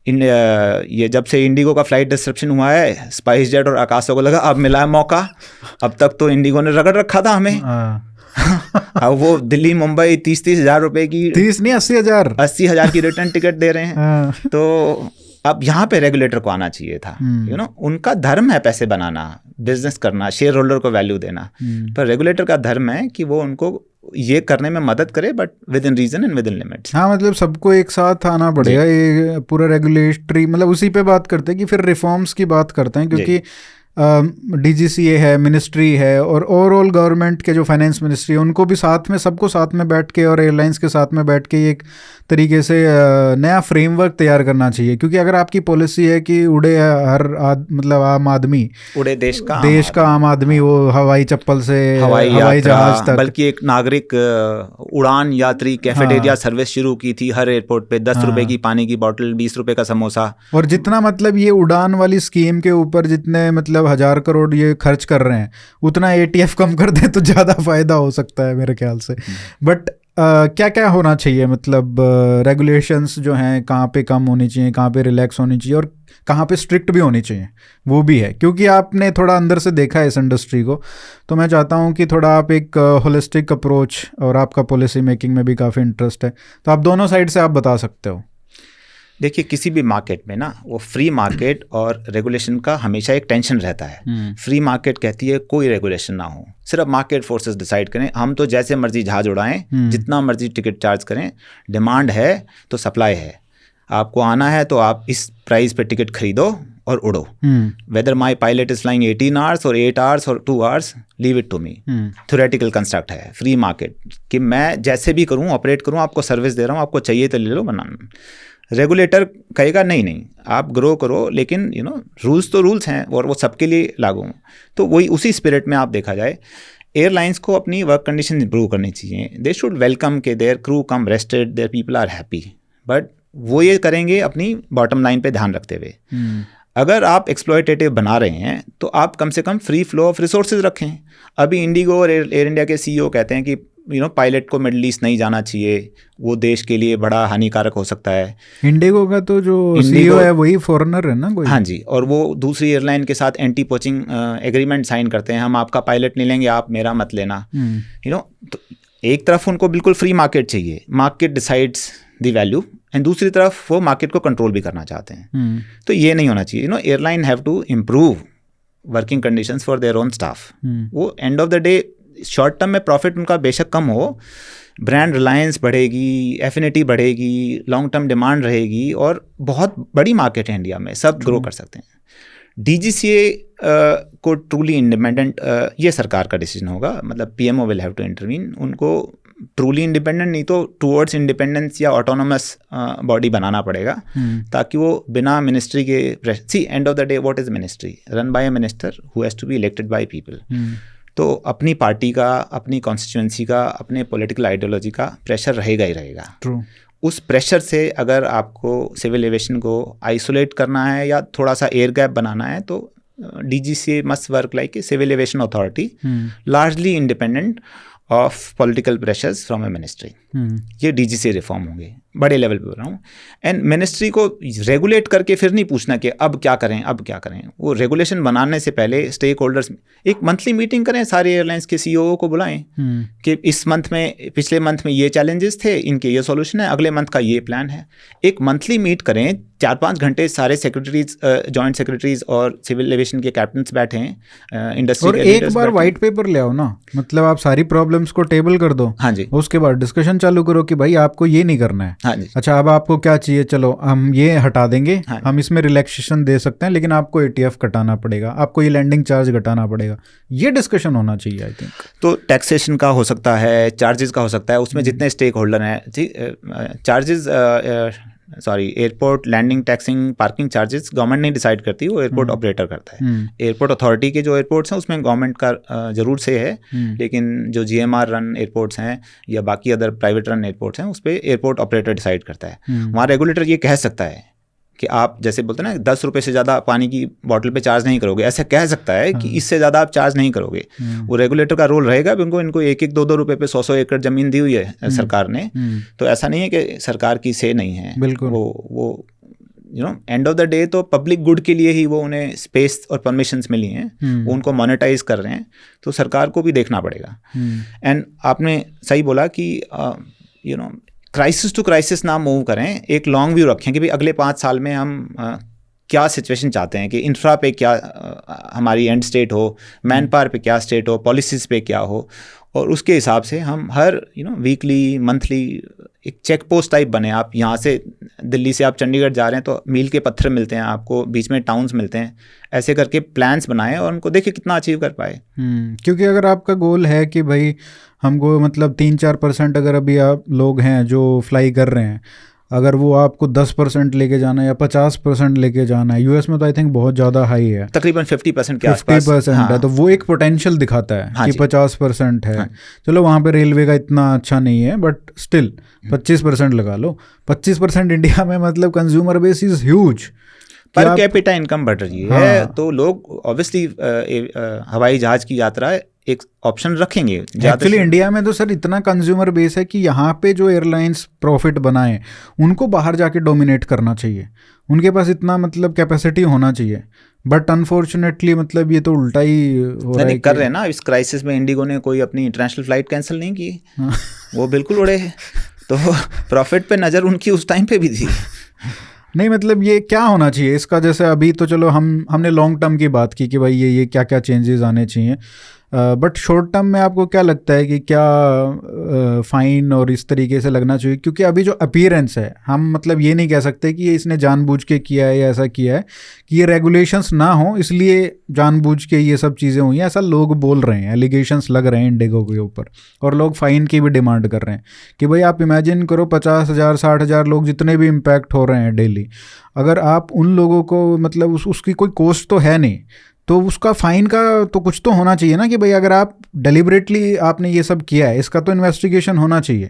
ये जब से इंडिगो का फ्लाइट डिस्ट्रप्शन हुआ है, स्पाइस जेट और आकाशा को लगा अब मिला है मौका। अब तक तो इंडिगो ने रगड़ रखा था हमें। अब वो दिल्ली मुंबई 30 हज़ार रुपए की, 30 नहीं 80,000 की रिटर्न टिकट दे रहे हैं। तो अब यहाँ पे रेगुलेटर को आना चाहिए था। उनका धर्म है पैसे बनाना, बिजनेस करना, शेयर होल्डर को वैल्यू देना, पर रेगुलेटर का धर्म है कि वो उनको ये करने में मदद करे, but within reason and within limits. हाँ, मतलब सबको एक साथ आना पड़ेगा। ये पूरा रेगुलेटरी, मतलब उसी पे बात करते हैं कि फिर रिफॉर्म्स की बात करते हैं, क्योंकि डीजीसीए है, मिनिस्ट्री है, और ओवरऑल गवर्नमेंट के जो फाइनेंस मिनिस्ट्री है उनको भी साथ में, सबको साथ में बैठ के और एयरलाइंस के साथ में बैठ के एक तरीके से नया फ्रेमवर्क तैयार करना चाहिए। क्योंकि अगर आपकी पॉलिसी है कि उड़े मतलब आम आदमी, उड़े देश का आम आदमी, वो हवाई चप्पल से हवाई जहाज तक, बल्कि एक नागरिक उड़ान यात्री कैफेटेरिया सर्विस शुरू की थी हर एयरपोर्ट पे, 10 रुपए की पानी की बोतल, 20 रुपए का समोसा। और जितना मतलब ये उड़ान वाली स्कीम के ऊपर जितने मतलब 1000 करोड़ ये खर्च कर रहे हैं, उतना एटीएफ कम कर दे तो ज़्यादा फायदा हो सकता है मेरे ख्याल से। बट क्या क्या होना चाहिए, मतलब रेगुलेशंस जो हैं कहाँ पे कम होनी चाहिए, कहाँ पे रिलैक्स होनी चाहिए, और कहाँ पे स्ट्रिक्ट भी होनी चाहिए, वो भी है। क्योंकि आपने थोड़ा अंदर से देखा है इस इंडस्ट्री को, तो मैं चाहता हूँ कि थोड़ा आप एक होलिस्टिक अप्रोच, और आपका पॉलिसी मेकिंग में भी काफ़ी इंटरेस्ट है, तो आप दोनों साइड से आप बता सकते हो। देखिए, किसी भी मार्केट में ना, वो फ्री मार्केट और रेगुलेशन का हमेशा एक टेंशन रहता है। फ्री मार्केट कहती है कोई रेगुलेशन ना हो, सिर्फ मार्केट फोर्सेस डिसाइड करें, हम तो जैसे मर्जी जहाज उड़ाएं, जितना मर्जी टिकट चार्ज करें, डिमांड है तो सप्लाई है, आपको आना है तो आप इस प्राइस पे टिकट खरीदो और उड़ो। Whether my pilot is flying 18 hours और 8 आवर्स और 2 hours, leave it to me. Theoretical construct है फ्री मार्केट कि मैं जैसे भी करूँ, ऑपरेट करूँ, आपको सर्विस दे रहा हूँ, आपको चाहिए तो ले लो, बनाना। रेगुलेटर कहेगा नहीं आप ग्रो करो, लेकिन रूल्स तो रूल्स हैं और वो सबके लिए लागू हों। तो वही उसी स्पिरिट में आप देखा जाए, एयरलाइंस को अपनी वर्क कंडीशन इंप्रूव करनी चाहिए। दे शुड वेलकम के their crew come rested, their people are happy, but वो ये करेंगे अपनी बॉटम लाइन पे ध्यान रखते हुए। अगर आप एक्सप्लॉयटेटिव बना रहे हैं तो आप कम से कम फ्री फ्लो ऑफ रिसोर्सेज रखें। अभी इंडिगो और एयर इंडिया के सीईओ कहते हैं कि पायलट को मिडल ईस्ट नहीं जाना चाहिए, वो देश के लिए बड़ा हानिकारक हो सकता है। इंडिगो का तो जो सीईओ है वही फॉरेनर है ना कोई? हाँ जी, और वो दूसरी एयरलाइन के साथ एंटी पोचिंग एग्रीमेंट साइन करते हैं, हम आपका पायलट नहीं लेंगे, आप मेरा मत लेना। तो एक तरफ उनको बिल्कुल फ्री मार्केट चाहिए, market decides the value, and दूसरी तरफ वो मार्केट को कंट्रोल भी करना चाहते हैं। तो ये नहीं होना चाहिए। Airline have to improve working conditions for their own staff. वो end of the day short term में प्रॉफिट उनका बेशक कम हो, ब्रांड रिलायंस बढ़ेगी, एफिनिटी बढ़ेगी, लॉन्ग टर्म डिमांड रहेगी, और बहुत बड़ी मार्केट है इंडिया में, सब ग्रो कर सकते हैं। डीजीसीए को ट्रूली इंडिपेंडेंट, ये सरकार का डिसीजन होगा, मतलब PMO will have to intervene. उनको ट्रूली इंडिपेंडेंट नहीं तो टूवर्ड्स इंडिपेंडेंस या ऑटोनोमस बॉडी बनाना पड़ेगा, ताकि वो बिना मिनिस्ट्री के, see end of the day what is ministry? Run by a minister who has to be elected by people. तो अपनी पार्टी का, अपनी कॉन्स्टिट्यूंसी का, अपने पॉलिटिकल आइडियोलॉजी का प्रेशर रहेगा ही रहेगा। ट्रू। उस प्रेशर से अगर आपको सिविल एविएशन को आइसोलेट करना है या थोड़ा सा एयर गैप बनाना है तो DGCA must work like a civil aviation authority, largely independent of political pressures from a ministry. ये DGCA रिफॉर्म होंगे, बड़े लेवल पे बोल रहा हूँ। एंड मिनिस्ट्री को रेगुलेट करके फिर नहीं पूछना कि अब क्या करें, अब क्या करें। वो रेगुलेशन बनाने से पहले स्टेक होल्डर्स एक मंथली मीटिंग करें, सारे एयरलाइंस के CEO को बुलाएं कि इस मंथ में, पिछले मंथ में ये चैलेंजेस थे, इनके ये सॉल्यूशन है, अगले मंथ का ये प्लान है। एक मंथली मीट करें, 4-5 घंटे सारे सेक्रेटरीज, जॉइंट सेक्रेटरीज और सिविल एविएशन के कैप्टन्स बैठे हैं, इंडस्ट्री और एक बार व्हाइट पेपर ले आओ ना, मतलब आप सारी प्रॉब्लम्स को टेबल कर दो। हाँ जी। उसके बाद डिस्कशन चालू करो कि भाई आपको ये नहीं करना है। हाँ जी। अच्छा, अब आपको क्या चाहिए, चलो हम ये हटा देंगे। हाँ, हम इसमें रिलैक्सेशन दे सकते हैं, लेकिन आपको ATF कटाना पड़ेगा, आपको ये लैंडिंग चार्ज घटाना पड़ेगा। ये डिस्कशन होना चाहिए आई थिंक। तो टैक्सेशन का हो सकता है, चार्जेस का हो सकता है, उसमें जितने स्टेक होल्डर हैं जी, charges airport landing, taxiing, parking charges government नहीं डिसाइड करती, वो एयरपोर्ट ऑपरेटर करता है। एयरपोर्ट अथॉरिटी के जो एयरपोर्ट्स हैं उसमें गवर्नमेंट का जरूर से है, लेकिन जो GMR रन एयरपोर्ट्स हैं या बाकी अदर प्राइवेट रन एयरपोर्ट्स हैं उस पर एयरपोर्ट ऑपरेटर डिसाइड करता है। वहाँ रेगुलेटर ये कह सकता है कि आप जैसे बोलते हैं ना 10 रुपये से ज़्यादा पानी की बॉटल पे चार्ज नहीं करोगे, ऐसा कह सकता है कि इससे ज़्यादा आप चार्ज नहीं करोगे। वो रेगुलेटर का रोल रहेगा। इनको 1-1, 2-2 रुपये पे 100-100 एकड़ ज़मीन दी हुई है सरकार ने, तो ऐसा नहीं है कि सरकार की से नहीं है। बिल्कुल। वो एंड ऑफ द डे तो पब्लिक गुड के लिए ही वो उन्हें स्पेस और परमिशंस मिली हैं, वो उनको मोनेटाइज कर रहे हैं, तो सरकार को भी देखना पड़ेगा। एंड आपने सही बोला कि क्राइसिस टू क्राइसिस ना मूव करें, एक लॉन्ग व्यू रखें कि भाई अगले 5 साल में हम क्या सिचुएशन चाहते हैं, कि इंफ्रा पे क्या हमारी एंड स्टेट हो, मैन पावर पे क्या स्टेट हो, पॉलिसीज़ पे क्या हो, और उसके हिसाब से हम हर वीकली, मंथली एक चेक पोस्ट टाइप बने। आप यहाँ से दिल्ली से आप चंडीगढ़ जा रहे हैं तो मील के पत्थर मिलते हैं आपको, बीच में टाउन्स मिलते हैं, ऐसे करके प्लान्स बनाएं और उनको देखिए कितना अचीव कर पाए। क्योंकि अगर आपका गोल है कि भाई हमको मतलब 3-4% अगर अभी आप लोग हैं जो फ्लाई कर रहे हैं, अगर वो आपको 10% लेके जाना है या 50% लेके जाना है, यूएस में तो आई थिंक बहुत ज़्यादा हाई है, तकरीबन 50% के आसपास 50% है, तो वो एक पोटेंशियल दिखाता है कि 50% है। चलो वहाँ पे रेलवे का इतना अच्छा नहीं है, बट स्टिल 25% लगा लो। 25% इंडिया में मतलब consumer base is huge, per capita income बढ़ रही है, तो लोग ऑब्वियसली हवाई जहाज की यात्रा एक ऑप्शन रखेंगे। एक्चुअली इंडिया में तो सर इतना कंज्यूमर बेस है कि यहाँ पे जो एयरलाइंस प्रॉफिट बनाए उनको बाहर जाके डोमिनेट करना चाहिए, उनके पास इतना मतलब कैपेसिटी होना चाहिए, बट अनफॉर्चुनेटली मतलब ये तो उल्टा ही हो रहा है। कर रहे हैं ना, इस क्राइसिस में इंडिगो ने कोई अपनी इंटरनेशनल फ्लाइट कैंसिल नहीं की, वो बिल्कुल उड़े, तो प्रॉफिट पे नज़र उनकी उस टाइम पे भी थी। नहीं मतलब ये क्या होना चाहिए इसका, जैसे अभी तो चलो हमने लॉन्ग टर्म की बात की कि भाई ये क्या क्या चेंजेस आने चाहिए, बट शॉर्ट टर्म में आपको क्या लगता है कि क्या फ़ाइन और इस तरीके से लगना चाहिए? क्योंकि अभी जो अपीयरेंस है, हम मतलब ये नहीं कह सकते कि ये इसने जानबूझ के किया है या ऐसा किया है, कि ये रेगुलेशंस ना हो इसलिए जानबूझ के ये सब चीज़ें हुई हैं, ऐसा लोग बोल रहे हैं, एलिगेशंस लग रहे हैं इंडिगो के ऊपर, और लोग फ़ाइन की भी डिमांड कर रहे हैं कि भाई आप इमेजिन करो 50,000 60,000 लोग जितने भी इम्पैक्ट हो रहे हैं डेली, अगर आप उन लोगों को मतलब उसकी कोई कॉस्ट तो है नहीं, तो उसका फ़ाइन का तो कुछ तो होना चाहिए ना, कि भाई अगर आप डेलिबरेटली आपने ये सब किया है, इसका तो इन्वेस्टिगेशन होना चाहिए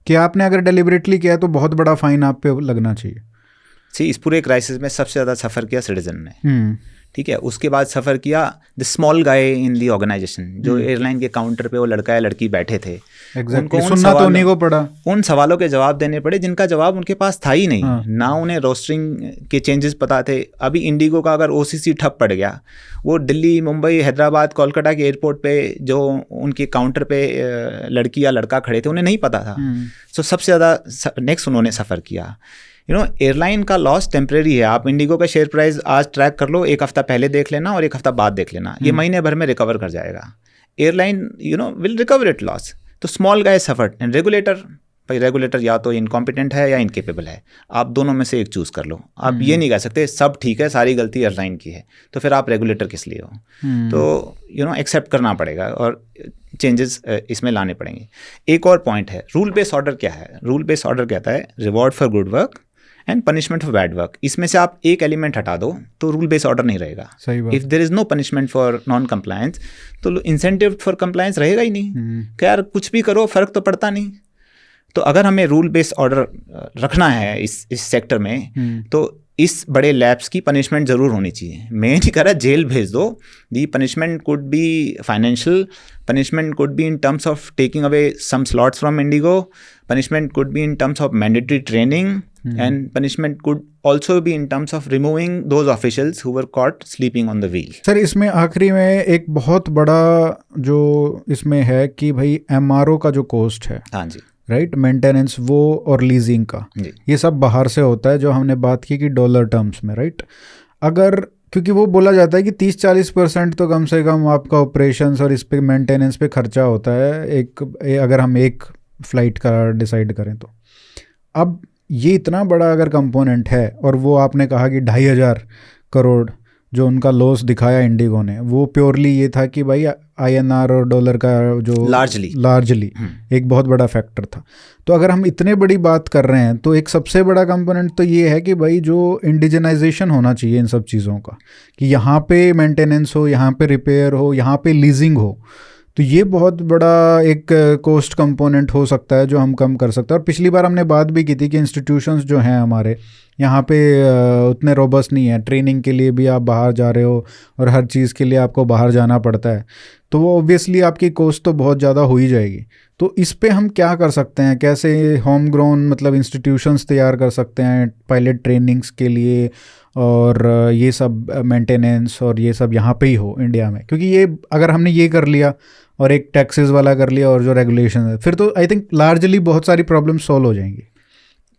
कि आपने अगर डेलिबरेटली किया है तो बहुत बड़ा फ़ाइन आप पे लगना चाहिए। इस पूरे क्राइसिस में सबसे ज़्यादा सफ़र किया सिटीजन ने, ठीक है, उसके बाद सफ़र किया the small guy in the organisation, जो एयरलाइन के काउंटर पे वो लड़का या लड़की बैठे थे, उनको सुनना तो उन्हीं को पड़ा, उन सवालों के जवाब देने पड़े जिनका जवाब उनके पास था ही नहीं। ना उन्हें रोस्टरिंग के चेंजेस पता थे। अभी इंडिगो का अगर OCC ठप पड़ गया, वो दिल्ली, मुंबई, हैदराबाद, कोलकाता के एयरपोर्ट पे जो उनके काउंटर पे लड़की या लड़का खड़े थे उन्हें नहीं पता था। सो सबसे ज़्यादा नेक्स्ट उन्होंने सफ़र किया। एयरलाइन का लॉस टेम्परेरी है। आप इंडिगो का शेयर प्राइस आज ट्रैक कर लो, एक हफ्ता पहले देख लेना और एक हफ्ता बाद देख लेना, ये महीने भर में रिकवर कर जाएगा। Airline will recover it loss. तो small guy suffered and regulator या तो इनकॉम्पिटेंट है या इनकेपेबल है, आप दोनों में से एक चूज़ कर लो। आप ये नहीं कह सकते सब ठीक है, सारी गलती एयरलाइन की है, तो फिर आप रेगुलेटर किस लिए हो? तो एक्सेप्ट करना पड़ेगा और चेंजेस इसमें लाने पड़ेंगे। एक और पॉइंट है, रूल बेस्ड ऑर्डर क्या है? रूल बेस्ड ऑर्डर कहता है reward for good work and punishment for bad work. इसमें से आप एक एलिमेंट हटा दो तो रूल बेस्ड ऑर्डर नहीं रहेगा। सही बात। If there is no punishment for non compliance तो इंसेंटिव फॉर कंप्लायंस रहेगा ही नहीं कि यार कुछ भी करो फ़र्क तो पड़ता नहीं। तो अगर हमें रूल बेस्ड ऑर्डर रखना है इस सेक्टर में तो इस बड़े लैब्स की पनिशमेंट ज़रूर होनी चाहिए। मैं नहीं कह रहा जेल भेज दो, the punishment could be financial, punishment could be in terms of taking away some slots from Indigo, punishment could be in terms of mandatory training, and punishment could also be in terms of removing those officials who were caught sleeping on the wheel. Sir इसमें आखिरी में एक बहुत बड़ा जो इसमें है कि भाई MRO का जो कॉस्ट है, हाँ जी, राइट, मेंटेनेंस वो और लीजिंग का, ये सब बाहर से होता है, जो हमने बात की कि डॉलर टर्म्स में, राइट। अगर क्योंकि वो बोला जाता है कि 30-40% तो कम से कम आपका ऑपरेशंस और इस पे मेंटेनेंस पे खर्चा होता है अगर हम एक फ़्लाइट का डिसाइड करें तो। अब ये इतना बड़ा अगर कंपोनेंट है और वो आपने कहा कि 2,500 करोड़ जो उनका लॉस दिखाया इंडिगो ने, वो प्योरली ये था कि भाई INR और डॉलर का जो लार्जली एक बहुत बड़ा फैक्टर था। तो अगर हम इतने बड़ी बात कर रहे हैं तो एक सबसे बड़ा कंपोनेंट तो ये है कि भाई जो इंडिजनाइजेशन होना चाहिए इन सब चीज़ों का, कि यहाँ पे मेंटेनेंस हो, यहाँ पे रिपेयर हो, यहाँ पे लीजिंग हो, तो ये बहुत बड़ा एक कॉस्ट कंपोनेंट हो सकता है जो हम कम कर सकते हैं। और पिछली बार हमने बात भी की थी कि इंस्टीट्यूशंस जो हैं हमारे यहाँ पे उतने रोबस्ट नहीं है, ट्रेनिंग के लिए भी आप बाहर जा रहे हो और हर चीज़ के लिए आपको बाहर जाना पड़ता है, तो वो ऑब्वियसली आपकी कॉस्ट तो बहुत ज़्यादा हो ही जाएगी। तो इस पे हम क्या कर सकते हैं, कैसे होम ग्रोन मतलब इंस्टीट्यूशंस तैयार कर सकते हैं पायलट ट्रेनिंग्स के लिए, और ये सब मेंटेनेंस और ये सब यहाँ पे ही हो इंडिया में, क्योंकि ये अगर हमने ये कर लिया और एक टैक्सेस वाला कर लिया और जो रेगुलेशन है, फिर तो आई थिंक लार्जली बहुत सारी प्रॉब्लम सॉल्व हो जाएंगी।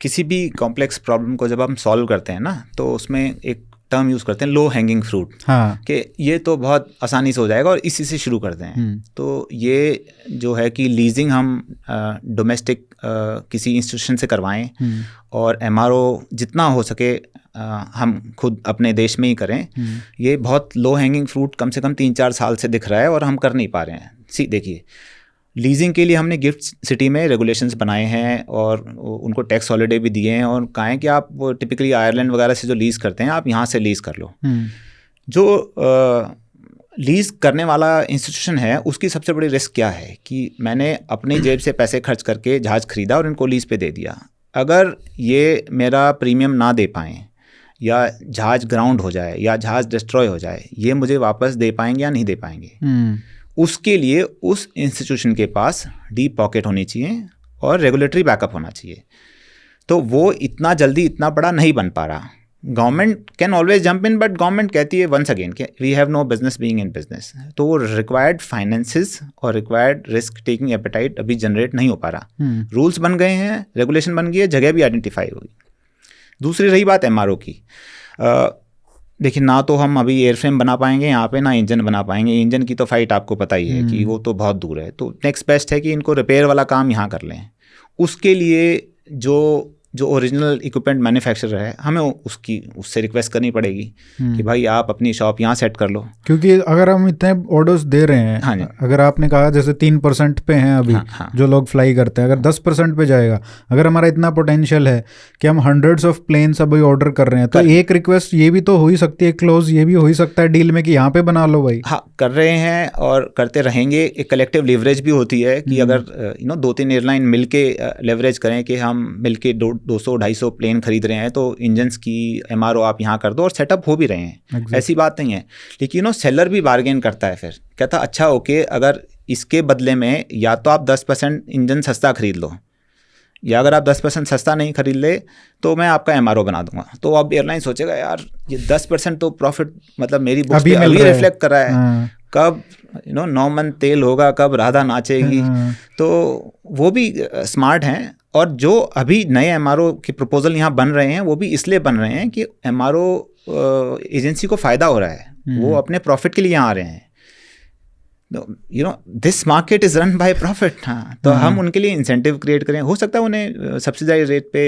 किसी भी कॉम्प्लेक्स प्रॉब्लम को जब हम सॉल्व करते हैं ना, तो उसमें एक टर्म यूज़ करते हैं लो हैंगिंग फ्रूट, हाँ, कि ये तो बहुत आसानी से हो जाएगा और इसी से शुरू करते हैं। तो ये जो है कि लीजिंग हम डोमेस्टिक किसी इंस्टीट्यूशन से करवाएं और MRO जितना हो सके हम खुद अपने देश में ही करें, ये बहुत लो हैंगिंग फ्रूट कम से कम 3-4 साल से दिख रहा है और हम कर नहीं पा रहे हैं। देखिए, लीजिंग के लिए हमने गिफ्ट सिटी में रेगुलेशंस बनाए हैं और उनको टैक्स हॉलिडे भी दिए हैं और कहा है कि आप वो टिपिकली आयरलैंड वगैरह से जो लीज़ करते हैं आप यहाँ से लीज़ कर लो। जो लीज़ करने वाला इंस्टीट्यूशन है उसकी सबसे बड़ी रिस्क क्या है कि मैंने अपनी जेब से पैसे खर्च करके जहाज़ खरीदा और इनको लीज़ पे दे दिया। अगर ये मेरा प्रीमियम ना दे पाएँ या जहाज़ ग्राउंड हो जाए या जहाज़ डिस्ट्रॉय हो जाए, ये मुझे वापस दे पाएंगे या नहीं दे पाएंगे। उसके लिए उस इंस्टीट्यूशन के पास डीप पॉकेट होनी चाहिए और रेगुलेटरी बैकअप होना चाहिए। तो वो इतना जल्दी इतना बड़ा नहीं बन पा रहा। Government can always jump in, but government कहती है वंस अगेन कि we have no business being in business. तो वो रिक्वायर्ड फाइनेंसेस और रिक्वायर्ड रिस्क टेकिंग एपेटाइट अभी जनरेट नहीं हो पा रहा। रूल्स बन गए हैं, रेगुलेशन बन गई है, जगह भी आइडेंटिफाई होगी। दूसरी रही बात MRO की, देखिए ना तो हम अभी एयरफ्रेम बना पाएंगे यहाँ पे, ना इंजन बना पाएंगे। इंजन की तो फाइट आपको पता ही है कि वो तो बहुत दूर है। तो नेक्स्ट बेस्ट है कि इनको रिपेयर वाला काम यहाँ कर लें। उसके लिए जो ओरिजिनल इक्विपमेंट मैन्युफैक्चरर है, हमें उससे रिक्वेस्ट करनी पड़ेगी कि भाई आप अपनी शॉप यहाँ सेट कर लो। क्योंकि अगर हम इतने ऑर्डर्स दे रहे हैं, हाँ, अगर आपने कहा जैसे 3% पे हैं अभी, हाँ, जो लोग फ्लाई करते हैं, अगर 10% पे जाएगा, अगर हमारा इतना पोटेंशियल है कि हम हंड्रेड्स ऑफ प्लेन्स अभी ऑर्डर कर रहे हैं, तो एक रिक्वेस्ट ये भी तो हो ही सकती है, क्लोज ये भी हो ही सकता है डील में कि यहाँ पे बना लो भाई। हाँ, कर रहे हैं और करते रहेंगे। एक कलेक्टिव लीवरेज भी होती है कि अगर 2-3 एयरलाइन मिल के लेवरेज करें कि हम मिल के 200-250 प्लेन खरीद रहे हैं, तो इंजन्स की MRO आप यहाँ कर दो और सेटअप हो भी रहे हैं। ऐसी बात नहीं है। लेकिन सेलर भी बार्गेन करता है, फिर कहता अच्छा ओके, अगर इसके बदले में या तो आप 10% इंजन सस्ता खरीद लो, या अगर आप 10% सस्ता नहीं खरीद ले तो मैं आपका MRO बना दूंगा। तो अब एयरलाइन सोचेगा यार ये 10% तो प्रॉफिट मतलब मेरी बुक्स पे अभी रिफ्लेक्ट कर रहा है, कब 9 मन तेल होगा, कब राधा नाचेगी। तो वो भी स्मार्ट हैं। और जो अभी नए MRO के प्रपोजल यहाँ बन रहे हैं वो भी इसलिए बन रहे हैं कि MRO एजेंसी को फ़ायदा हो रहा है, वो अपने प्रॉफिट के लिए यहाँ आ रहे हैं। This market is run by profit. हाँ, तो हम उनके लिए इंसेंटिव क्रिएट करें। हो सकता है उन्हें सब्सिडाइज रेट पे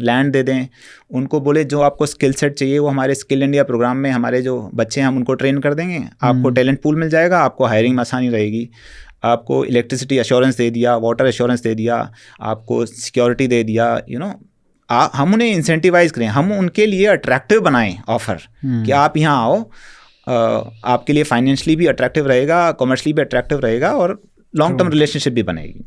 लैंड दे दें, उनको बोले जो आपको स्किल सेट चाहिए वो हमारे स्किल इंडिया प्रोग्राम में हमारे जो बच्चे हैं हम उनको ट्रेन कर देंगे, आपको टैलेंट पूल मिल जाएगा, आपको हायरिंग में आसानी रहेगी, आपको इलेक्ट्रिसिटी एश्योरेंस दे दिया, वाटर एश्योरेंस दे दिया, आपको सिक्योरिटी दे दिया, हम उन्हें इंसेंटिवाइज करें, हम उनके लिए अट्रैक्टिव बनाएं ऑफर कि आप यहाँ आओ, आपके लिए फाइनेंशियली भी अट्रैक्टिव रहेगा, कमर्शियली भी अट्रैक्टिव रहेगा और लॉन्ग टर्म रिलेशनशिप भी बनेगी।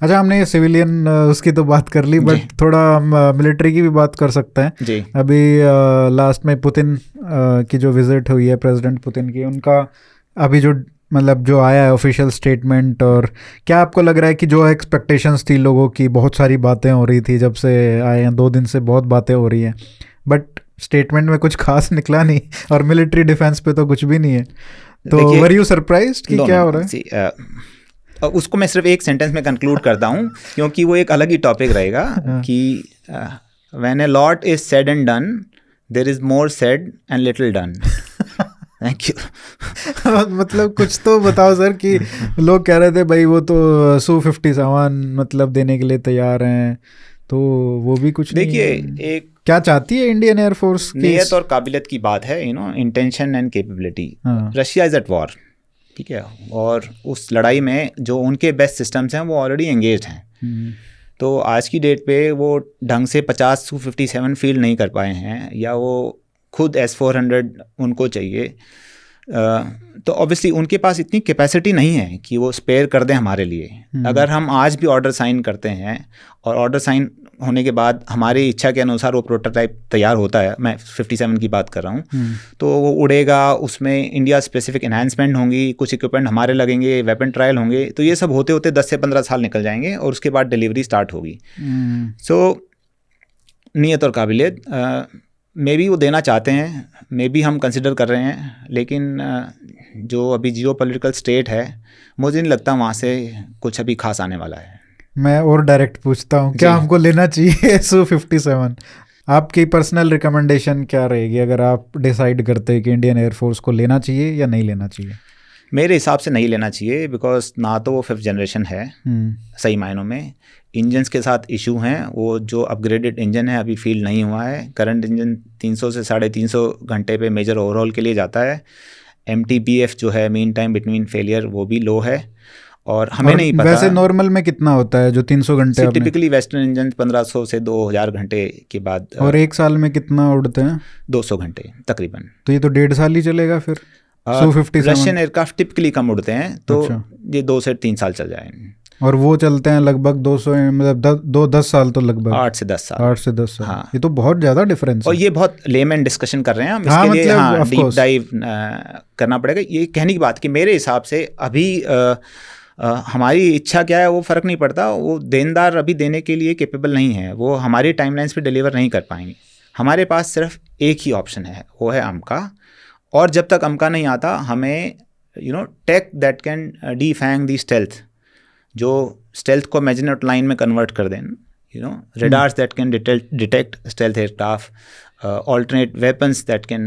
अच्छा, हमने सिविलियन उसकी तो बात कर ली, बट थोड़ा मिलिट्री की भी बात कर सकते हैं जी। अभी लास्ट में पुतिन की जो विजिट हुई है, प्रेसिडेंट पुतिन की, उनका अभी जो मतलब जो आया है ऑफिशियल स्टेटमेंट, और क्या आपको लग रहा है कि जो एक्सपेक्टेशंस थी लोगों की, बहुत सारी बातें हो रही थी जब से आए हैं, 2 दिन से बहुत बातें हो रही हैं, बट स्टेटमेंट में कुछ खास निकला नहीं और मिलिट्री डिफेंस पे तो कुछ भी नहीं है, तो वर यू सरप्राइज्ड कि क्या हो रहा है? उसको मैं सिर्फ एक सेंटेंस में कंक्लूड करता हूँ क्योंकि वो एक अलग ही टॉपिक रहेगा कि when a lot is said and done there is more said and little done. Thank you. मतलब कुछ तो बताओ सर, कि लोग कह रहे थे भाई वो तो Su-57 मतलब देने के लिए तैयार हैं, तो वो भी कुछ नहीं। देखिए, एक क्या चाहती है इंडियन एयरफोर्स? नियत और काबिलियत की बात है, intention and capability. Russia is at war, ठीक है, और उस लड़ाई में जो उनके बेस्ट सिस्टम्स हैं वो ऑलरेडी एंगेज्ड हैं। तो आज की डेट पे वो ढंग से 50 Su-57 फील्ड नहीं कर पाए हैं, या वो खुद S-400 उनको चाहिए, तो ऑब्वियसली उनके पास इतनी कैपेसिटी नहीं है कि वो स्पेयर कर दें हमारे लिए। अगर हम आज भी ऑर्डर साइन करते हैं और ऑर्डर साइन होने के बाद हमारी इच्छा के अनुसार वो प्रोटोटाइप तैयार होता है, मैं 57 की बात कर रहा हूँ, तो वो उड़ेगा, उसमें इंडिया स्पेसिफिक एनहांसमेंट होंगी, कुछ इक्विपमेंट हमारे लगेंगे, वेपन ट्रायल होंगे, तो ये सब होते होते 10 से 15 साल निकल जाएंगे और उसके बाद डिलीवरी स्टार्ट होगी। सो नियत और काबिलियत मे बी वो देना चाहते हैं, मे बी हम कंसिडर कर रहे हैं, लेकिन जो अभी जियोपॉलिटिकल स्टेट है, मुझे नहीं लगता वहाँ से कुछ अभी खास आने वाला है। मैं और डायरेक्ट पूछता हूँ, क्या हमको लेना चाहिए Su-57? आपकी पर्सनल रिकमेंडेशन क्या रहेगी अगर आप डिसाइड करते हैं कि इंडियन एयरफोर्स को लेना चाहिए या नहीं लेना चाहिए? मेरे हिसाब से नहीं लेना चाहिए, बिकॉज ना तो वो 5th जनरेशन है सही मायनों में, इंजन्स के साथ इशू हैं, वो जो अपग्रेडेड इंजन है अभी फील नहीं हुआ है। करंट इंजन 300 से 350 घंटे पे मेजर ओवरऑल के लिए जाता है। MTBF जो है मीन टाइम बिटवीन फेलियर, वो भी लो है, और हमें नहीं पता वैसे नॉर्मल में कितना होता है जो 300 घंटे? टिपिकली वेस्टर्न इंजन 1500 से 2000 घंटे के बाद। और एक साल में कितना उड़ते हैं? 200 घंटे तकरीबन। तो ये तो 1.5 साल ही चलेगा फिर। Su-57 रशियन एयरक्राफ्ट टिपिकली कम उड़ते हैं, तो ये 2 से 3 साल चल जाएंगे। और वो चलते हैं लगभग 200, मतलब 10 साल, तो लगभग 8 से 10 साल। 8 से 10 साल, हाँ। ये तो बहुत ज़्यादा डिफरेंस और है। ये बहुत लेमैन डिस्कशन कर रहे हैं हम, इसके हाँ, लिए मतलब डीप डाइव करना पड़ेगा। ये कहने की बात कि मेरे हिसाब से अभी हमारी इच्छा क्या है वो फ़र्क नहीं पड़ता, वो देनदार अभी देने के लिए कैपेबल नहीं है, वो हमारी टाइमलाइंस पे डिलीवर नहीं कर पाएंगे। हमारे पास सिर्फ एक ही ऑप्शन है, वो है अमका, और जब तक अमका नहीं आता हमें tech that can defang the stealth, जो स्टेल्थ को मैजिनेट लाइन में कन्वर्ट कर दें, radars that can detect stealth aircraft, alternate weapons that can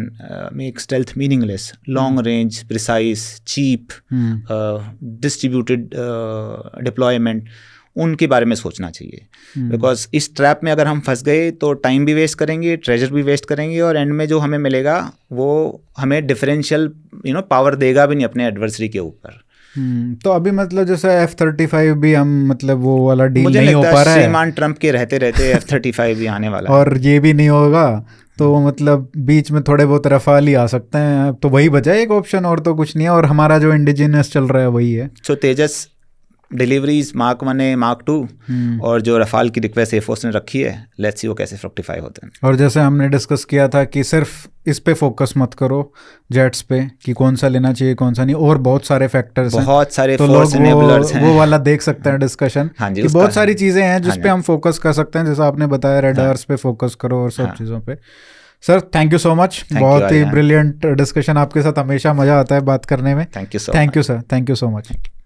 make stealth meaningless, long range, precise, cheap, distributed deployment, उनके बारे में सोचना चाहिए। बिकॉज इस ट्रैप में अगर हम फंस गए तो टाइम भी वेस्ट करेंगे, ट्रेजर भी वेस्ट करेंगे, और एंड में जो हमें मिलेगा वो हमें डिफरेंशियल पावर देगा भी नहीं अपने एडवर्सरी के ऊपर। तो अभी मतलब जैसे F-35 भी हम मतलब वो वाला डील नहीं हो पा रहा है, श्रीमान ट्रम्प के रहते रहते F-35 भी आने वाला और ये भी नहीं होगा, तो मतलब बीच में थोड़े बहुत रफाल ही आ सकते हैं, तो वही बचा एक ऑप्शन, और तो कुछ नहीं है, और हमारा जो इंडिजिनस चल रहा है वही है। सो तेजस डिलीवरीज Mark 1 है, Mark 2, और जो रफाल की रिक्वेस्ट एयरफोर्स ने रखी है, लेट्स सी वो कैसे फ्रक्टिफाई होते हैं। और जैसे हमने डिस्कस किया था कि सिर्फ इस पे फोकस मत करो, जेट्स पे, कि कौन सा लेना चाहिए कौन सा नहीं, और बहुत सारे फैक्टर्स हैं, बहुत सारे तो फोर्स एनेबलर्स हैं, वो वाला देख सकते हैं डिस्कशन। हाँ जी, कि बहुत सारी चीज़ें हैं जिस पे हम फोकस कर सकते हैं, जैसा आपने बताया रेडार्स पे फोकस करो और सब चीज़ों पे। Sir thank you so much, बहुत ही ब्रिलियंट डिस्कशन, आपके साथ हमेशा मज़ा आता है बात करने में। Thank you sir, thank you so much.